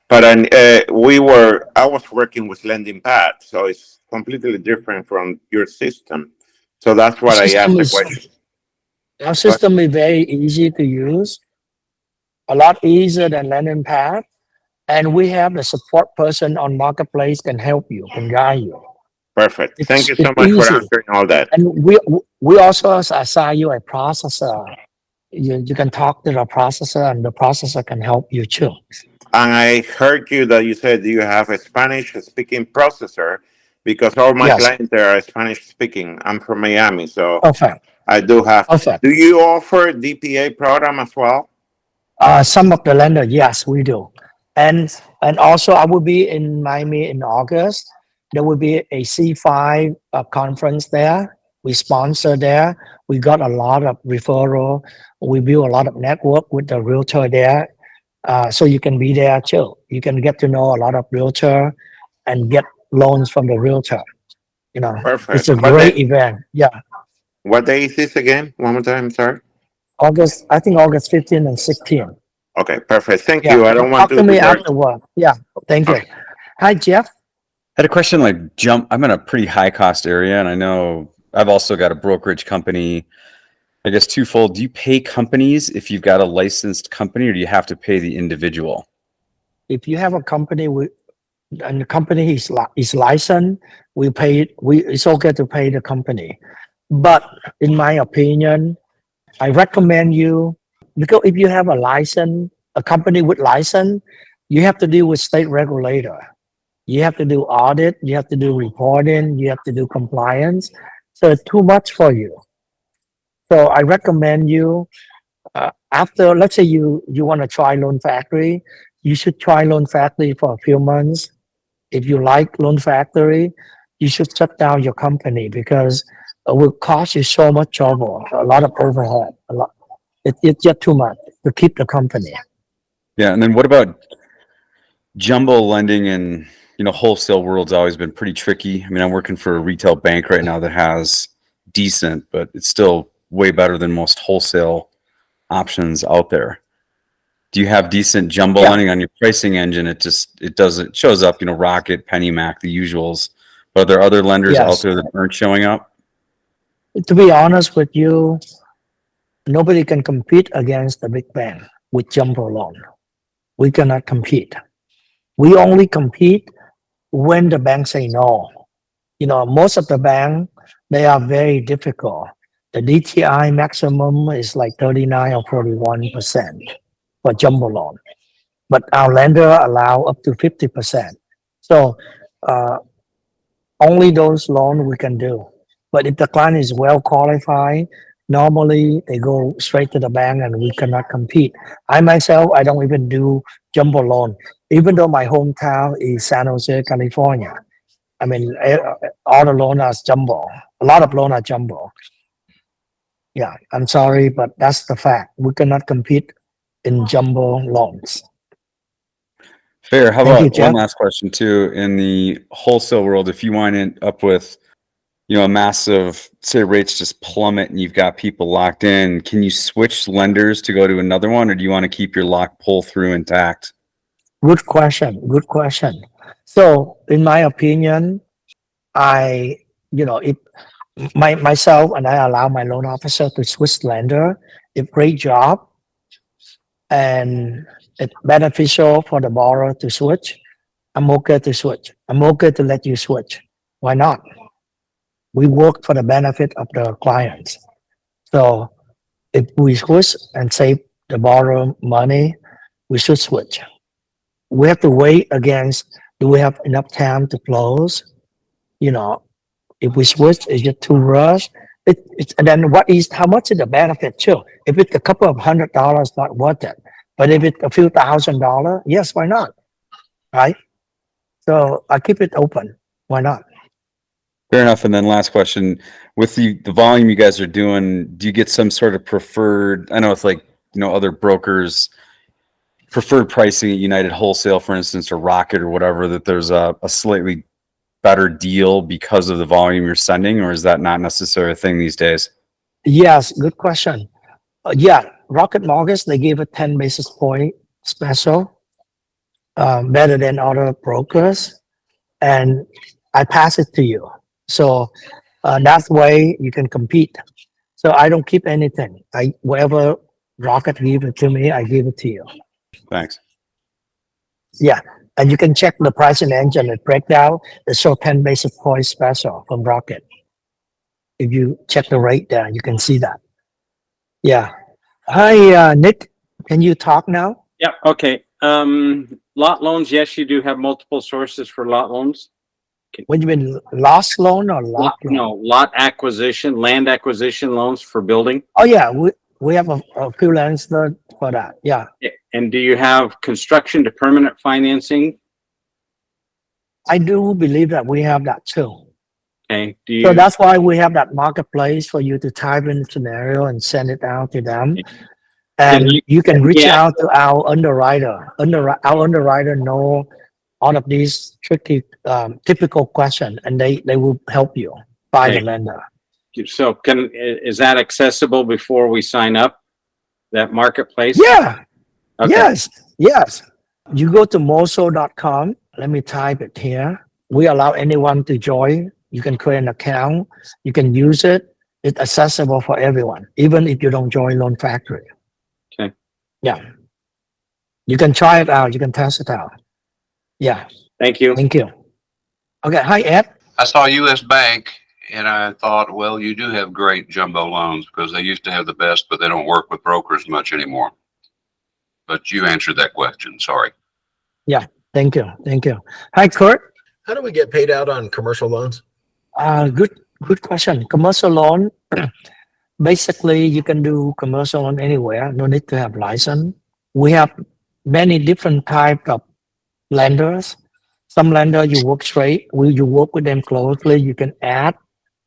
But I was working with Lending Pad, so it's completely different from your system. So that's our what I asked system the is question. our system is very easy to use, a lot easier than Landing Pad, and we have the support person on marketplace can help you, can guide you. Perfect. Thank you so It's much for easy, answering all that. and we also assign you a processor. You can talk to the processor, and the processor can help you too. And I heard you that you said you have a Spanish speaking processor because all my Yes, clients there are Spanish speaking. I'm from Miami, so perfect, I do have. perfect. Do you offer DPA program as well? Some of the lender, yes, we do. And also I will be in Miami in August. There will be a C5 conference there. We sponsor there. We got a lot of referral. We build a lot of network with the realtor there. So you can be there too. You can get to know a lot of realtor and get loans from the realtor. It's Perfect. a great event. Yeah. What day is this again? One more time, sorry. I think August 15 and 16. Okay, perfect. Thank Yeah. you. I don't want Talk to me regard. afterward. Yeah. Thank you. Okay. Hi, Jeff. I had a question like I'm in a pretty high cost area, and I know I've also got a brokerage company. I guess twofold. Do you pay companies if you've got a licensed company, or do you have to pay the individual? If you have a company and the company is licensed, it's okay to pay the company. But in my opinion, I recommend you, because if you have a company with license, you have to deal with state regulator. You have to do audit, you have to do reporting, you have to do compliance. So it's too much for you. So I recommend you, after, let's say you want to try Loan Factory, you should try Loan Factory for a few months. If you like Loan Factory, you should shut down your company, because it will cost you so much trouble, a lot of overhead, it's just too much to keep the company. Yeah, and then what about jumbo lending? And wholesale world's always been pretty tricky. I mean, I'm working for a retail bank right now that has decent, but it's still way better than most wholesale options out there. Do you have decent jumbo lending on your pricing engine? It shows up, Rocket, PennyMac, the usuals. But are there other lenders out there that aren't showing up? To be honest with you, nobody can compete against the big bank with jumbo loan. We cannot compete. We only compete when the bank say no. Most of the bank, they are very difficult. The DTI maximum is like 39 or 41% for jumbo loan, but our lender allow up to 50%. So only those loans we can do. But if the client is well qualified, normally they go straight to the bank and we cannot compete. I myself, I don't even do jumbo loan, even though my hometown is San Jose, California. I mean, all the loans are jumbo. A lot of loans are jumbo. Yeah, I'm sorry, but that's the fact. We cannot compete in jumbo loans. Fair. How Thank you, about Jeff. one last question too? In the wholesale world, if you wind up with a massive, say, rates just plummet and you've got people locked in, can you switch lenders to go to another one, or do you want to keep your lock pull through intact? Good question. Good question. So, in my opinion, if myself and I allow my loan officer to switch lender, if great job and it's beneficial for the borrower to switch, I'm okay to switch. I'm okay to let you switch. Why not? We work for the benefit of the clients. So if we switch and save the borrower money, we should switch. We have to wait against, do we have enough time to close? If we switch, it's just too rush. And then how much is the benefit too? If it's a couple of $100, not worth it. But if it's a few $1,000s, yes, why not? Right? So I keep it open. Why not? Fair enough. And then last question, with the volume you guys are doing, do you get some sort of preferred, I know it's like, other brokers, preferred pricing at United Wholesale, for instance, or Rocket or whatever, that there's a slightly better deal because of the volume you're sending, or is that not necessarily a thing these days? Yes, good question. Rocket Mortgage, they gave a 10 basis point special, better than other brokers, and I pass it to you. So that's way you can compete. So I don't keep anything. Whatever Rocket give it to me, I give it to you. Thanks. Yeah, and you can check the pricing engine and breakdown. They show 10 basis point special from Rocket. If you check the rate there, you can see that. Yeah. Hi, Nick. Can you talk now? Yeah. Okay. Lot loans. Yes, you do have multiple sources for lot loans. What do you mean, lost loan or lot loan? No, lot acquisition, land acquisition loans for building. Oh yeah, we have a few lenders for that. Yeah. And do you have construction to permanent financing? I do believe that we have that too. Okay. So that's why we have that marketplace for you to type in the scenario and send it out to them. And you can reach out to our underwriter. Our underwriter know all of these tricky, typical questions, and they will help you find the lender. So is that accessible before we sign up? That marketplace? Yeah. Okay. Yes. You go to moso.com. Let me type it here. We allow anyone to join. You can create an account. You can use it. It's accessible for everyone, even if you don't join Loan Factory. Okay. Yeah. You can try it out. You can test it out. Yeah. Thank you. Thank you. Okay. Hi, Ed. I saw US Bank and I thought, well, you do have great jumbo loans because they used to have the best, but they don't work with brokers much anymore. But you answered that question. Sorry. Yeah. Thank you. Hi, Kurt. How do we get paid out on commercial loans? Good question. Commercial loan. Basically, you can do commercial loan anywhere. No need to have license. We have many different types of lenders. Some lender you work straight. You work with them closely. You can add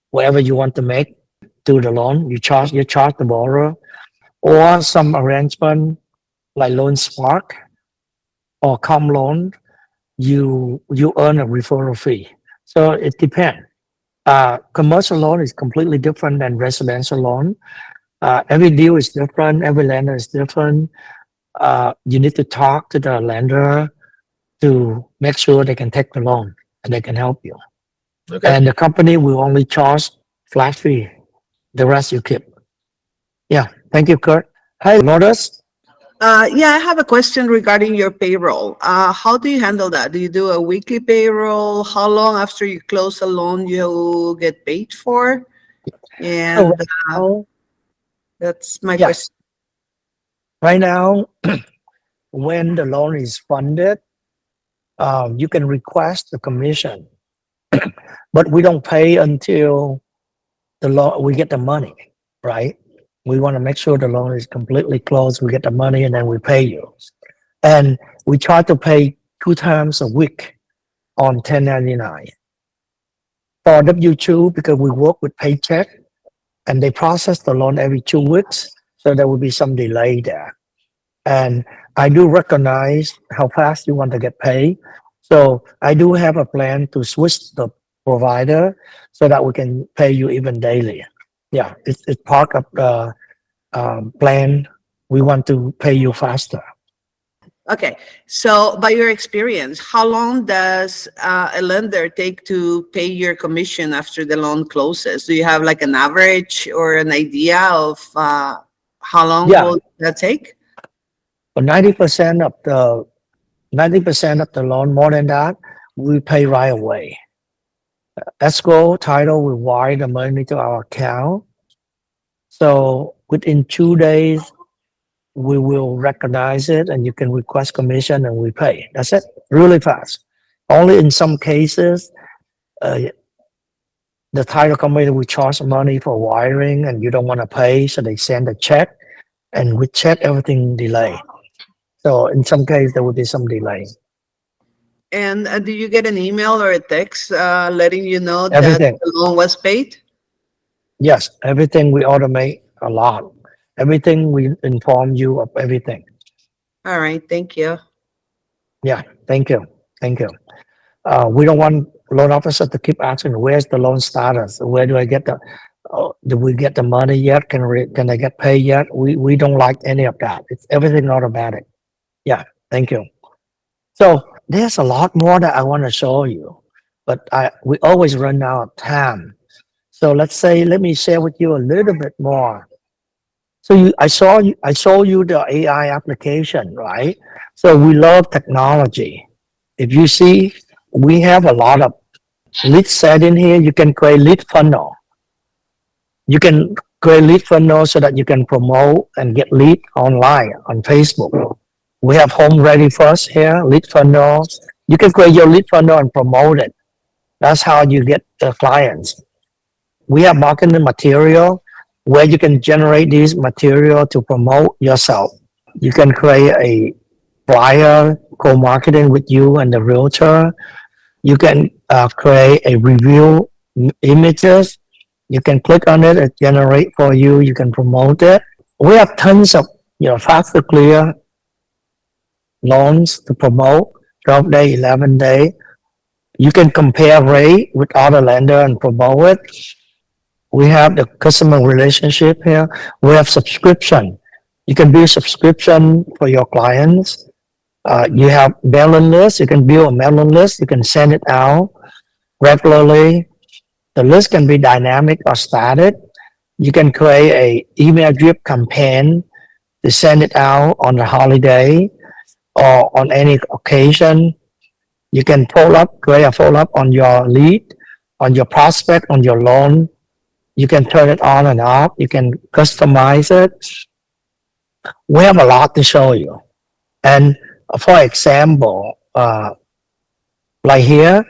whatever you want to make to the loan. You charge the borrower, or some arrangement like Loan Spark or Com Loan. You earn a referral fee. So it depends. Commercial loan is completely different than residential loan. Every deal is different. Every lender is different. You need to talk to the lender to make sure they can take the loan and they can help you. Okay. And the company will only charge flat fee. The rest you keep. Yeah. Thank you, Kurt. Hi, Lotus. Yeah, I have a question regarding your payroll. How do you handle that? Do you do a weekly payroll? How long after you close a loan you get paid for? And that's my question. Right now, when the loan is funded, you can request the commission, but we don't pay until we get the money, right? We want to make sure the loan is completely closed. We get the money and then we pay you. And we try to pay 2 times a week on 1099. For W-2, because we work with paycheck and they process the loan every 2 weeks, so there will be some delay there. And I do recognize how fast you want to get paid. So I do have a plan to switch the provider so that we can pay you even daily. Yeah, it's part of the plan. We want to pay you faster. Okay, so by your experience, how long does a lender take to pay your commission after the loan closes? Do you have like an average or an idea of how long will that take? For 90% of the loan, more than that, we pay right away. Escrow title will wire the money to our account. So within 2 days, we will recognize it and you can request commission and we pay. That's it. Really fast. Only in some cases, the title company will charge money for wiring and you don't want to pay, so they send a check and with check everything delay. So in some cases, there will be some delay. And do you get an email or a text letting you know Everything. that the loan was paid? Yes, everything we automate a lot. Everything we inform you of everything. All right, thank you. Yeah, thank you. We don't want loan officer to keep asking, where's the loan status? Where do I get do we get the money yet? Can I get paid yet? We don't like any of that. It's everything automatic. Yeah, thank you. So there's a lot more that I want to show you, but we always run out of time. So let me share with you a little bit more. So I showed you the AI application, right? So we love technology. If you see, we have a lot of lead set in here. You can create lead funnel. You can create lead funnel so that you can promote and get lead online on Facebook. We have home ready first here, lead funnel. You can create your lead funnel and promote it. That's how you get the clients. We have marketing material where you can generate this material to promote yourself. You can create a flyer, co-marketing with you and the realtor. You can create a review images. You can click on it and generate for you. You can promote it. We have tons of faster, clear loans to promote, 12 day, 11 day. You can compare rate with other lender and promote it. We have the customer relationship here. We have subscription. You can build subscription for your clients. You have mailing list. You can build a mailing list. You can send it out regularly. The list can be dynamic or static. You can create a email drip campaign to send it out on the holiday or on any occasion. You can create a follow-up on your lead, on your prospect, on your loan. You can turn it on and off. You can customize it. We have a lot to show you. And for example, like here,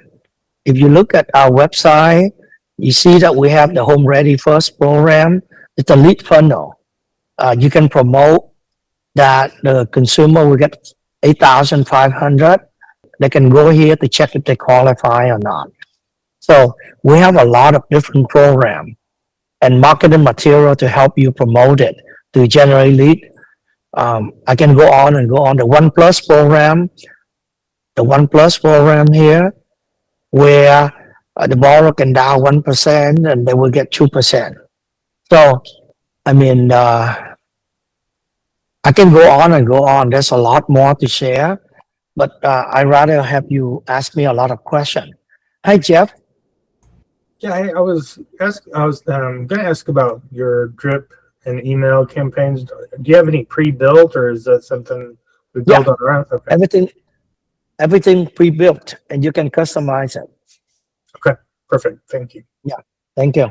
if you look at our website, you see that we have the Home Ready First program. It's a lead funnel. You can promote that the consumer will get 8,500. They can go here to check if they qualify or not. So we have a lot of different programs and marketing material to help you promote it, to generate lead. I can go on and go on. The One Plus program, here, where the borrower can down 1% and they will get 2%. So, I mean, I can go on and go on. There's a lot more to share, but I'd rather have you ask me a lot of questions. Hi, Jeff. Yeah, I was going to ask about your drip and email campaigns. Do you have any pre-built, or is that something we build on our own? Okay. Everything pre-built, and you can customize it. Okay, perfect. Thank you. Yeah, thank you.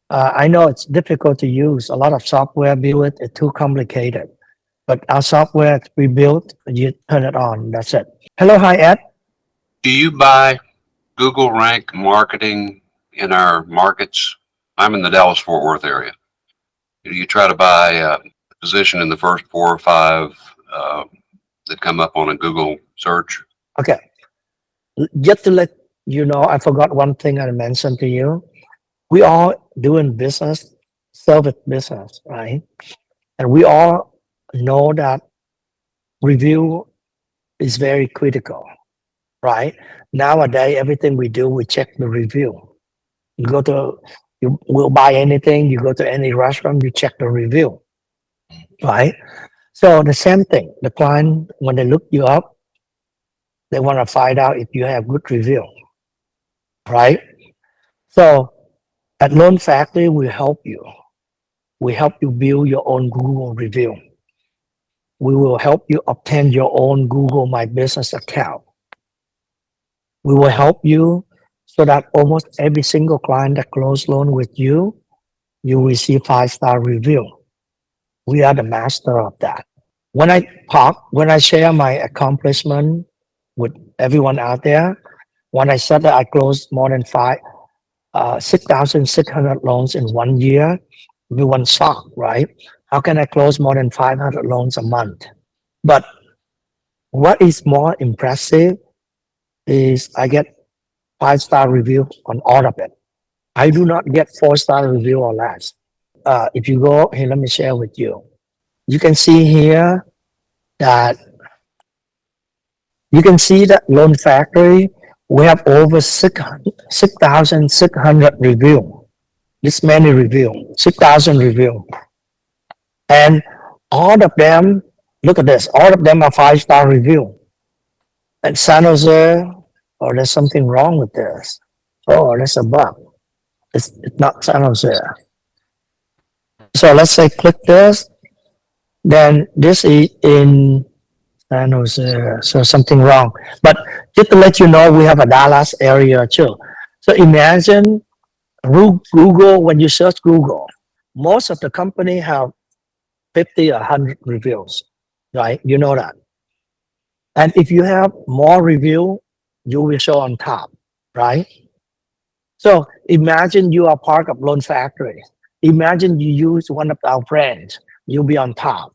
I know it's difficult to use. A lot of software build it. It's too complicated. But our software is pre-built. You turn it on. That's it. Hello, hi, Ed. Do you buy Google rank marketing in our markets? I'm in the Dallas-Fort Worth area. Do you try to buy a position in the first 4 or 5 that come up on a Google search? Okay. Just to let you know, I forgot one thing I mentioned to you. We all doing business, service business, right? And we all know that review is very critical, right? Nowadays, everything we do, we check the review. You will buy anything, you go to any restaurant, you check the review, right? So the same thing, the client, when they look you up, they want to find out if you have good review, right? So at Loan Factory, we help you. We help you build your own Google review. We will help you obtain your own Google My Business account. We will help you so that almost every single client that close loan with you, you receive 5-star review. We are the master of that. When I share my accomplishment with everyone out there, when I said that I closed more than 6,600 loans in 1 year, everyone shocked, right? How can I close more than 500 loans a month? But what is more impressive is I get 5-star review on all of it. I do not get 4-star review or less. If you go here, let me share with you. You can see here that Loan Factory, we have over 6,600 review. This many review, 6,000 review. And all of them, look at this, all of them are 5-star review. And San Jose, oh, there's something wrong with this. Oh, there's a bug. It's not San Jose. So let's say click this. Then this is in San Jose. So something wrong. But just to let you know, we have a Dallas area too. So imagine Google, when you search Google, most of the company have 50 or 100 reviews, right? You know that. And if you have more review, you will show on top, right? So imagine you are part of Loan Factory. Imagine you use one of our brands, you'll be on top.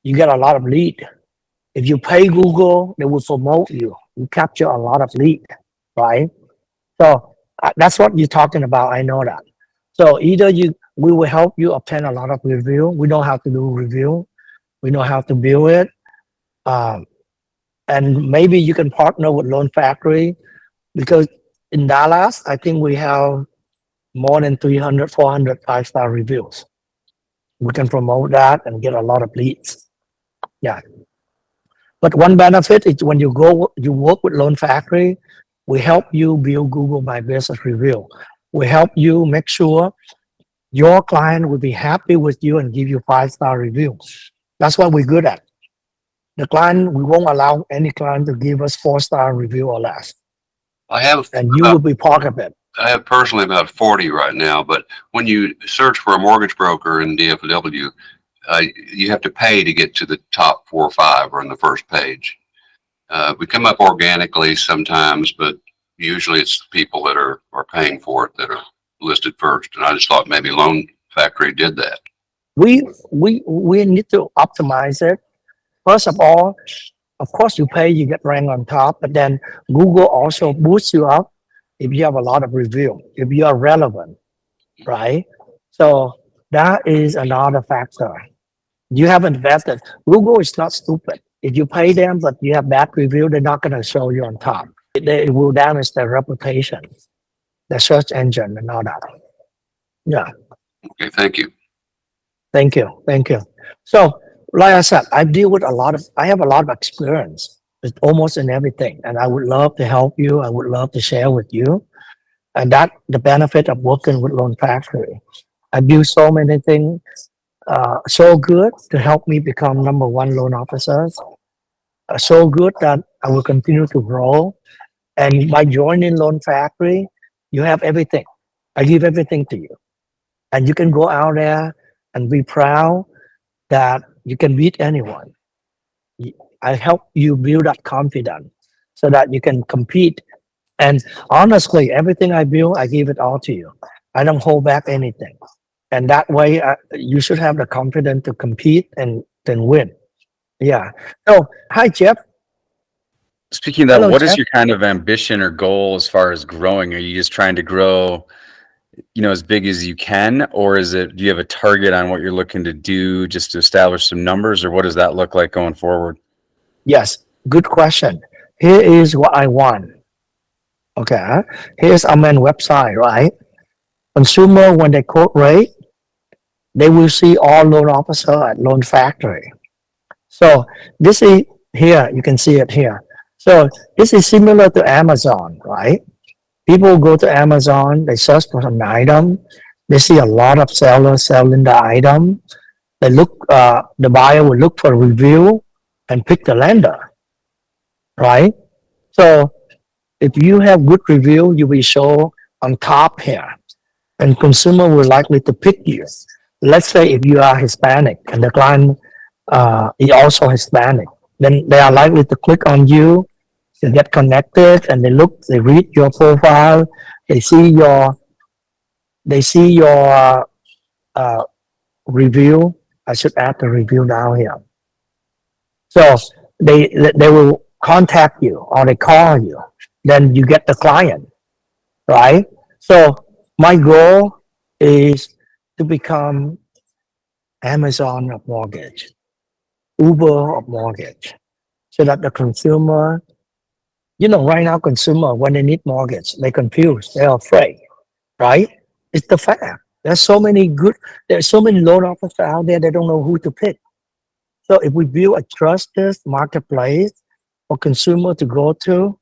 You get a lot of lead. If you pay Google, they will promote you. You capture a lot of lead, right? So that's what you're talking about. I know that. So either we will help you obtain a lot of review. We know how to do review. We know how to build it. And maybe you can partner with Loan Factory, because in Dallas, I think we have more than 300, 400 5-star reviews. We can promote that and get a lot of leads. Yeah. But one benefit is when you work with Loan Factory, we help you build Google My Business review. We help you make sure your client will be happy with you and give you 5-star reviews. That's what we're good at. The client, we won't allow any client to give us 4-star review or less. And you will be part of it. I have personally about 40 right now, but when you search for a mortgage broker in DFW, you have to pay to get to the top 4 or 5 or on the first page. We come up organically sometimes, but usually it's people that are paying for it that are listed first. And I just thought maybe Loan Factory did that. We need to optimize it. First of all, of course, you pay, you get ranked on top, but then Google also boosts you up if you have a lot of review, if you are relevant, right? So that is another factor. You have invested. Google is not stupid. If you pay them, but you have bad review, they're not going to show you on top. It will damage their reputation, the search engine and all that. Yeah. Okay, thank you. Thank you. Thank you. So, like I said, I have a lot of experience with almost in everything, and I would love to help you. I would love to share with you. And that's the benefit of working with Loan Factory. I built so many things so good to help me become #1 loan officers. So good that I will continue to grow. And by joining Loan Factory, you have everything. I give everything to you. And you can go out there and be proud that you can beat anyone. I help you build that confidence so that you can compete. And honestly, everything I build, I give it all to you. I don't hold back anything. And that way, you should have the confidence to compete and then win. Yeah. So, hi, Jeff. Speaking of that, Hello, what is Jeff. your kind of ambition or goal as far as growing? Are you just trying to grow, as big as you can, or do you have a target on what you're looking to do just to establish some numbers, or what does that look like going forward? Yes, good question. Here is what I want. Okay, here's our main website, right? Consumer, when they quote rate, they will see all loan officer at Loan Factory. So this is here, you can see it here. So this is similar to Amazon, right? People go to Amazon, they search for an item, they see a lot of sellers selling the item. They look, the buyer will look for a review and pick the lender, right? So if you have good review, you will show on top here, and consumer will likely to pick you. Let's say if you are Hispanic and the client is also Hispanic, then they are likely to click on you to get connected, and they read your profile, they see your review. I should add the review down here. So they will contact you or they call you. Then you get the client, right? So my goal is to become Amazon of mortgage, Uber of mortgage, so that the consumer, right now consumer, when they need mortgage, they're confused, they're afraid, right? It's the fact. There's so many loan officers out there, they don't know who to pick. So if we build a trusted marketplace for consumer to go to,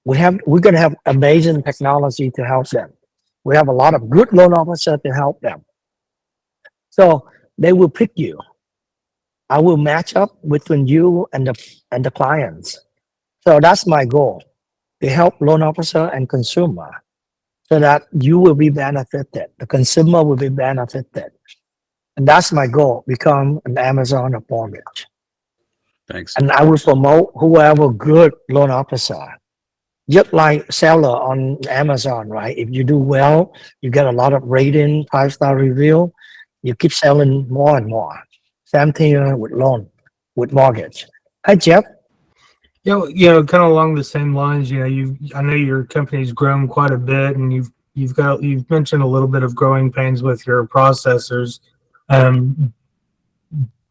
we're going to have amazing technology to help them. We have a lot of good loan officers to help them. So they will pick you. I will match up between you and the clients. So that's my goal, to help loan officer and consumer so that you will be benefited. The consumer will be benefited. And that's my goal, become an Amazon of mortgage. Thanks. And I will promote whoever good loan officer. Just like seller on Amazon, right? If you do well, you get a lot of rating, 5-star review, you keep selling more and more. Same thing with mortgage. Hi, Jeff. Kind of along the same lines. I know your company's grown quite a bit, and you've mentioned a little bit of growing pains with your processors. Do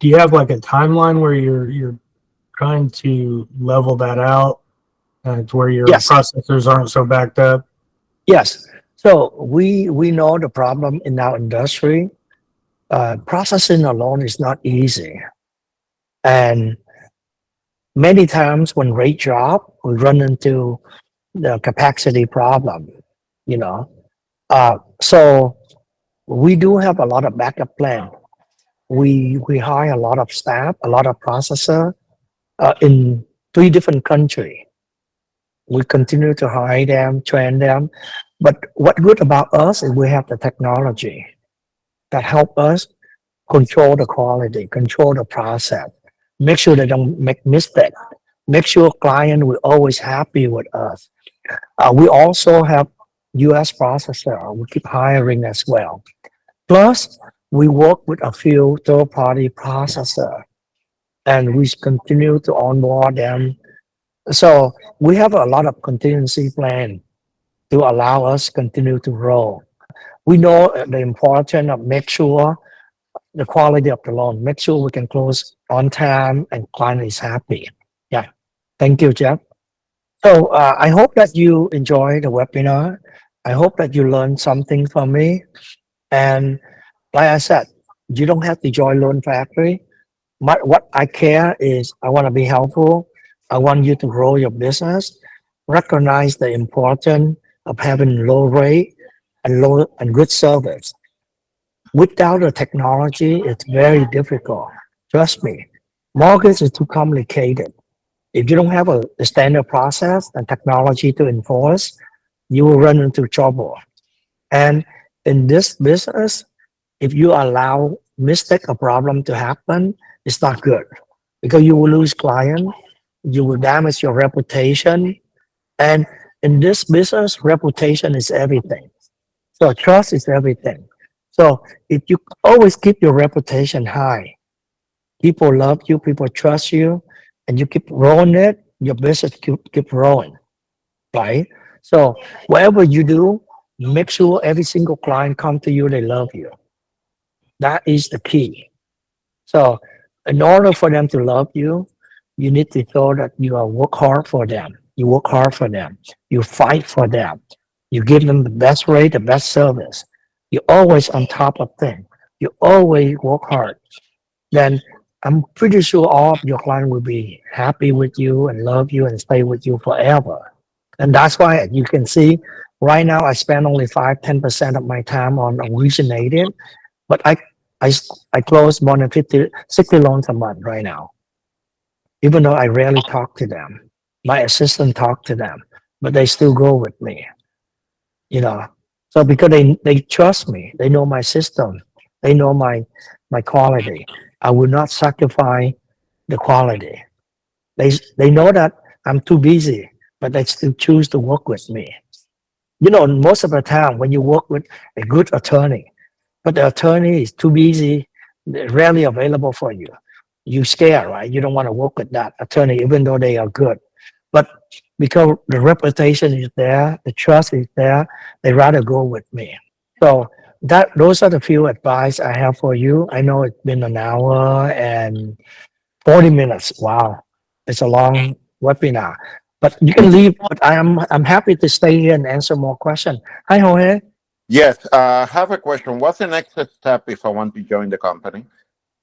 you have like a timeline where you're trying to level that out to where your processors aren't so backed up? Yes. So we know the problem in our industry. Processing a loan is not easy, and many times when rate drop, we run into the capacity problem. You know, so we do have a lot of backup plan. We hire a lot of staff, a lot of processor in 3 different countries. We continue to hire them, train them. But what good about us is we have the technology that help us control the quality, control the process, make sure they don't make mistakes, make sure client will always happy with us. We also have US processor. We keep hiring as well. Plus, we work with a few third-party processor, and we continue to onboard them. So we have a lot of contingency plan to allow us continue to grow. We know the importance of make sure the quality of the loan, make sure we can close on time and client is happy. Yeah. Thank you, Jeff. So I hope that you enjoy the webinar. I hope that you learned something from me. And like I said, you don't have to join Loan Factory. What I care is I want to be helpful. I want you to grow your business, recognize the importance of having low rate and good service. Without the technology, it's very difficult. Trust me, mortgage is too complicated. If you don't have a standard process and technology to enforce, you will run into trouble. And in this business, if you allow mistake or problem to happen, it's not good because you will lose client, you will damage your reputation. And in this business, reputation is everything. So trust is everything. So if you always keep your reputation high, people love you, people trust you, and you keep growing it, your business keep growing, right? So whatever you do, make sure every single client come to you, they love you. That is the key. So in order for them to love you, you need to show that you are work hard for them. You work hard for them. You fight for them. You give them the best rate, the best service. You're always on top of things. You always work hard. Then I'm pretty sure all of your clients will be happy with you and love you and stay with you forever. And that's why you can see right now I spend only 5-10% of my time on originating, but I close more than 60 loans a month right now. Even though I rarely talk to them, my assistant talk to them, but they still go with me. You know, so because they trust me, they know my system, they know my quality. I will not sacrifice the quality. They know that I'm too busy, but they still choose to work with me. You know, most of the time when you work with a good attorney, but the attorney is too busy, rarely available for you. You scared, right? You don't want to work with that attorney, even though they are good. But because the reputation is there, the trust is there, they rather go with me. So those are the few advice I have for you. I know it's been an hour and 40 minutes. Wow, it's a long webinar. But you can leave. But I'm happy to stay here and answer more questions. Hi, Jorge. Yes, I have a question. What's the next step if I want to join the company?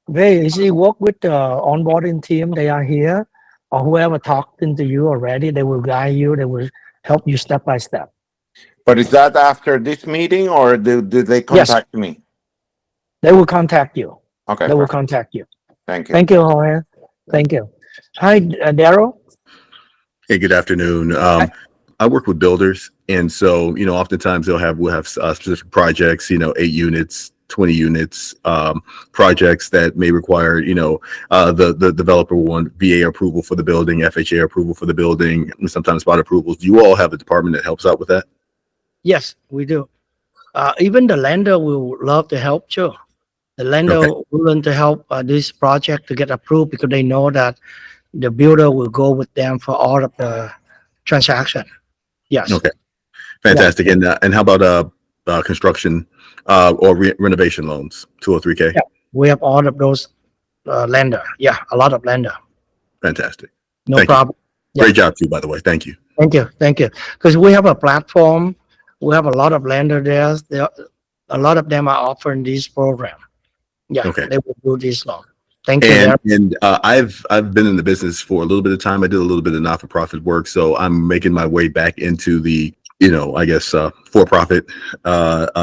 Very easy. Work with the onboarding team. They are here, or whoever talking to you already. They will guide you. They will help you step by step. But is that after this meeting or do they contact me? They will contact you. Okay. They will contact you. Thank you. Thank you, Jorge. Thank you. Hi, Daryl. Hey, good afternoon. I work with builders, and so oftentimes we'll have specific projects. 8 units, 20 units, projects that may require the developer will want VA approval for the building, FHA approval for the building, and sometimes spot approvals. Do you all have a department that helps out with that? Yes, we do. Even the lender will love to help too. The lender willing to help this project to get approved because they know that the builder will go with them for all of the transaction. Yes. Okay. Fantastic. Yeah. And how about construction or renovation loans, 203K? Yeah, we have all of those lender. Yeah, a lot of lender. Fantastic. No problem. Yeah. Great job too, by the way. Thank you. Thank you. Thank you. Because we have a platform We have a lot of lenders there. A lot of them are offering this program. Yeah, Okay. they will do this loan. Thank you. Very And I've been in the business for a little bit of time. I did a little bit of not-for-profit work, so I'm making my way back into the I guess for-profit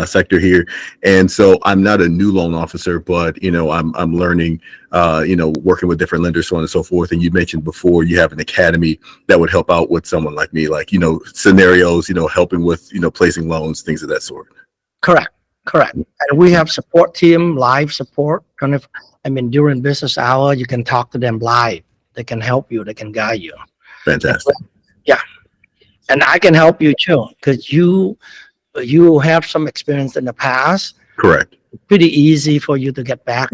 sector here. And so I'm not a new loan officer, but I'm learning, working with different lenders, so on and so forth. And you mentioned before you have an academy that would help out with someone like me, like scenarios, helping with placing loans, things of that sort. Correct. And we have support team, live support. During business hour, you can talk to them live. They can help you. They can guide you. Fantastic. Yeah. And I can help you too, because you have some experience in the past. Correct. Pretty easy for you to get back.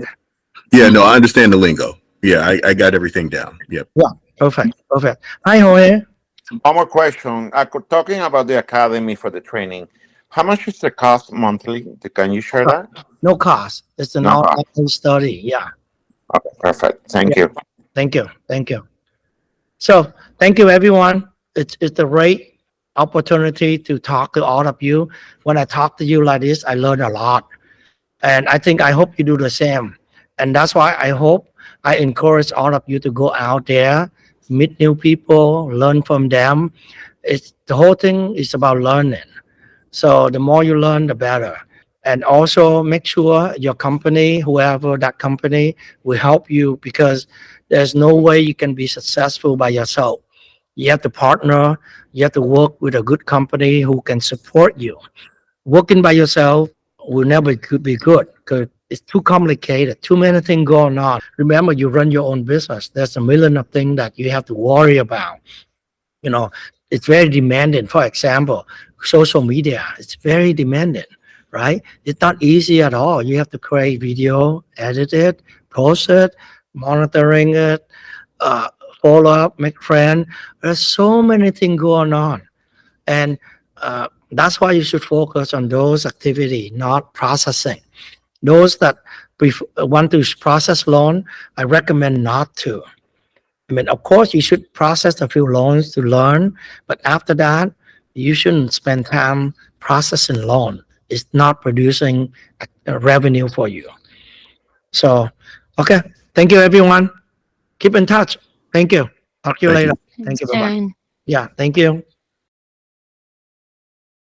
Yeah, no, I understand the lingo. Yeah, I got everything down. Yep. Yeah, perfect. Hi, Jorge. One more question. Talking about the academy for the training, how much is the cost monthly? Can you share that? No cost. It's an online study. Yeah. Okay, perfect. Thank you. Thank you. So thank you, everyone. It's a great opportunity to talk to all of you. When I talk to you like this, I learn a lot. And I hope you do the same. And that's why I encourage all of you to go out there, meet new people, learn from them. The whole thing is about learning. So the more you learn, the better. And also make sure your company, whoever that company, will help you, because there's no way you can be successful by yourself. You have to partner. You have to work with a good company who can support you. Working by yourself will never be good, because it's too complicated. Too many things going on. Remember, you run your own business. There's a million of things that you have to worry about. It's very demanding. For example, social media, it's very demanding, right? It's not easy at all. You have to create video, edit it, post it, monitoring it, follow up, make friends. There's so many things going on. And that's why you should focus on those activities, not processing. Those that want to process loan, I recommend not to. Of course, you should process a few loans to learn, but after that, you shouldn't spend time processing loan. It's not producing revenue for you. So, okay. Thank you, everyone. Keep in touch. Thank you. Talk to you later. Thank you. Bye-bye. Yeah, thank you.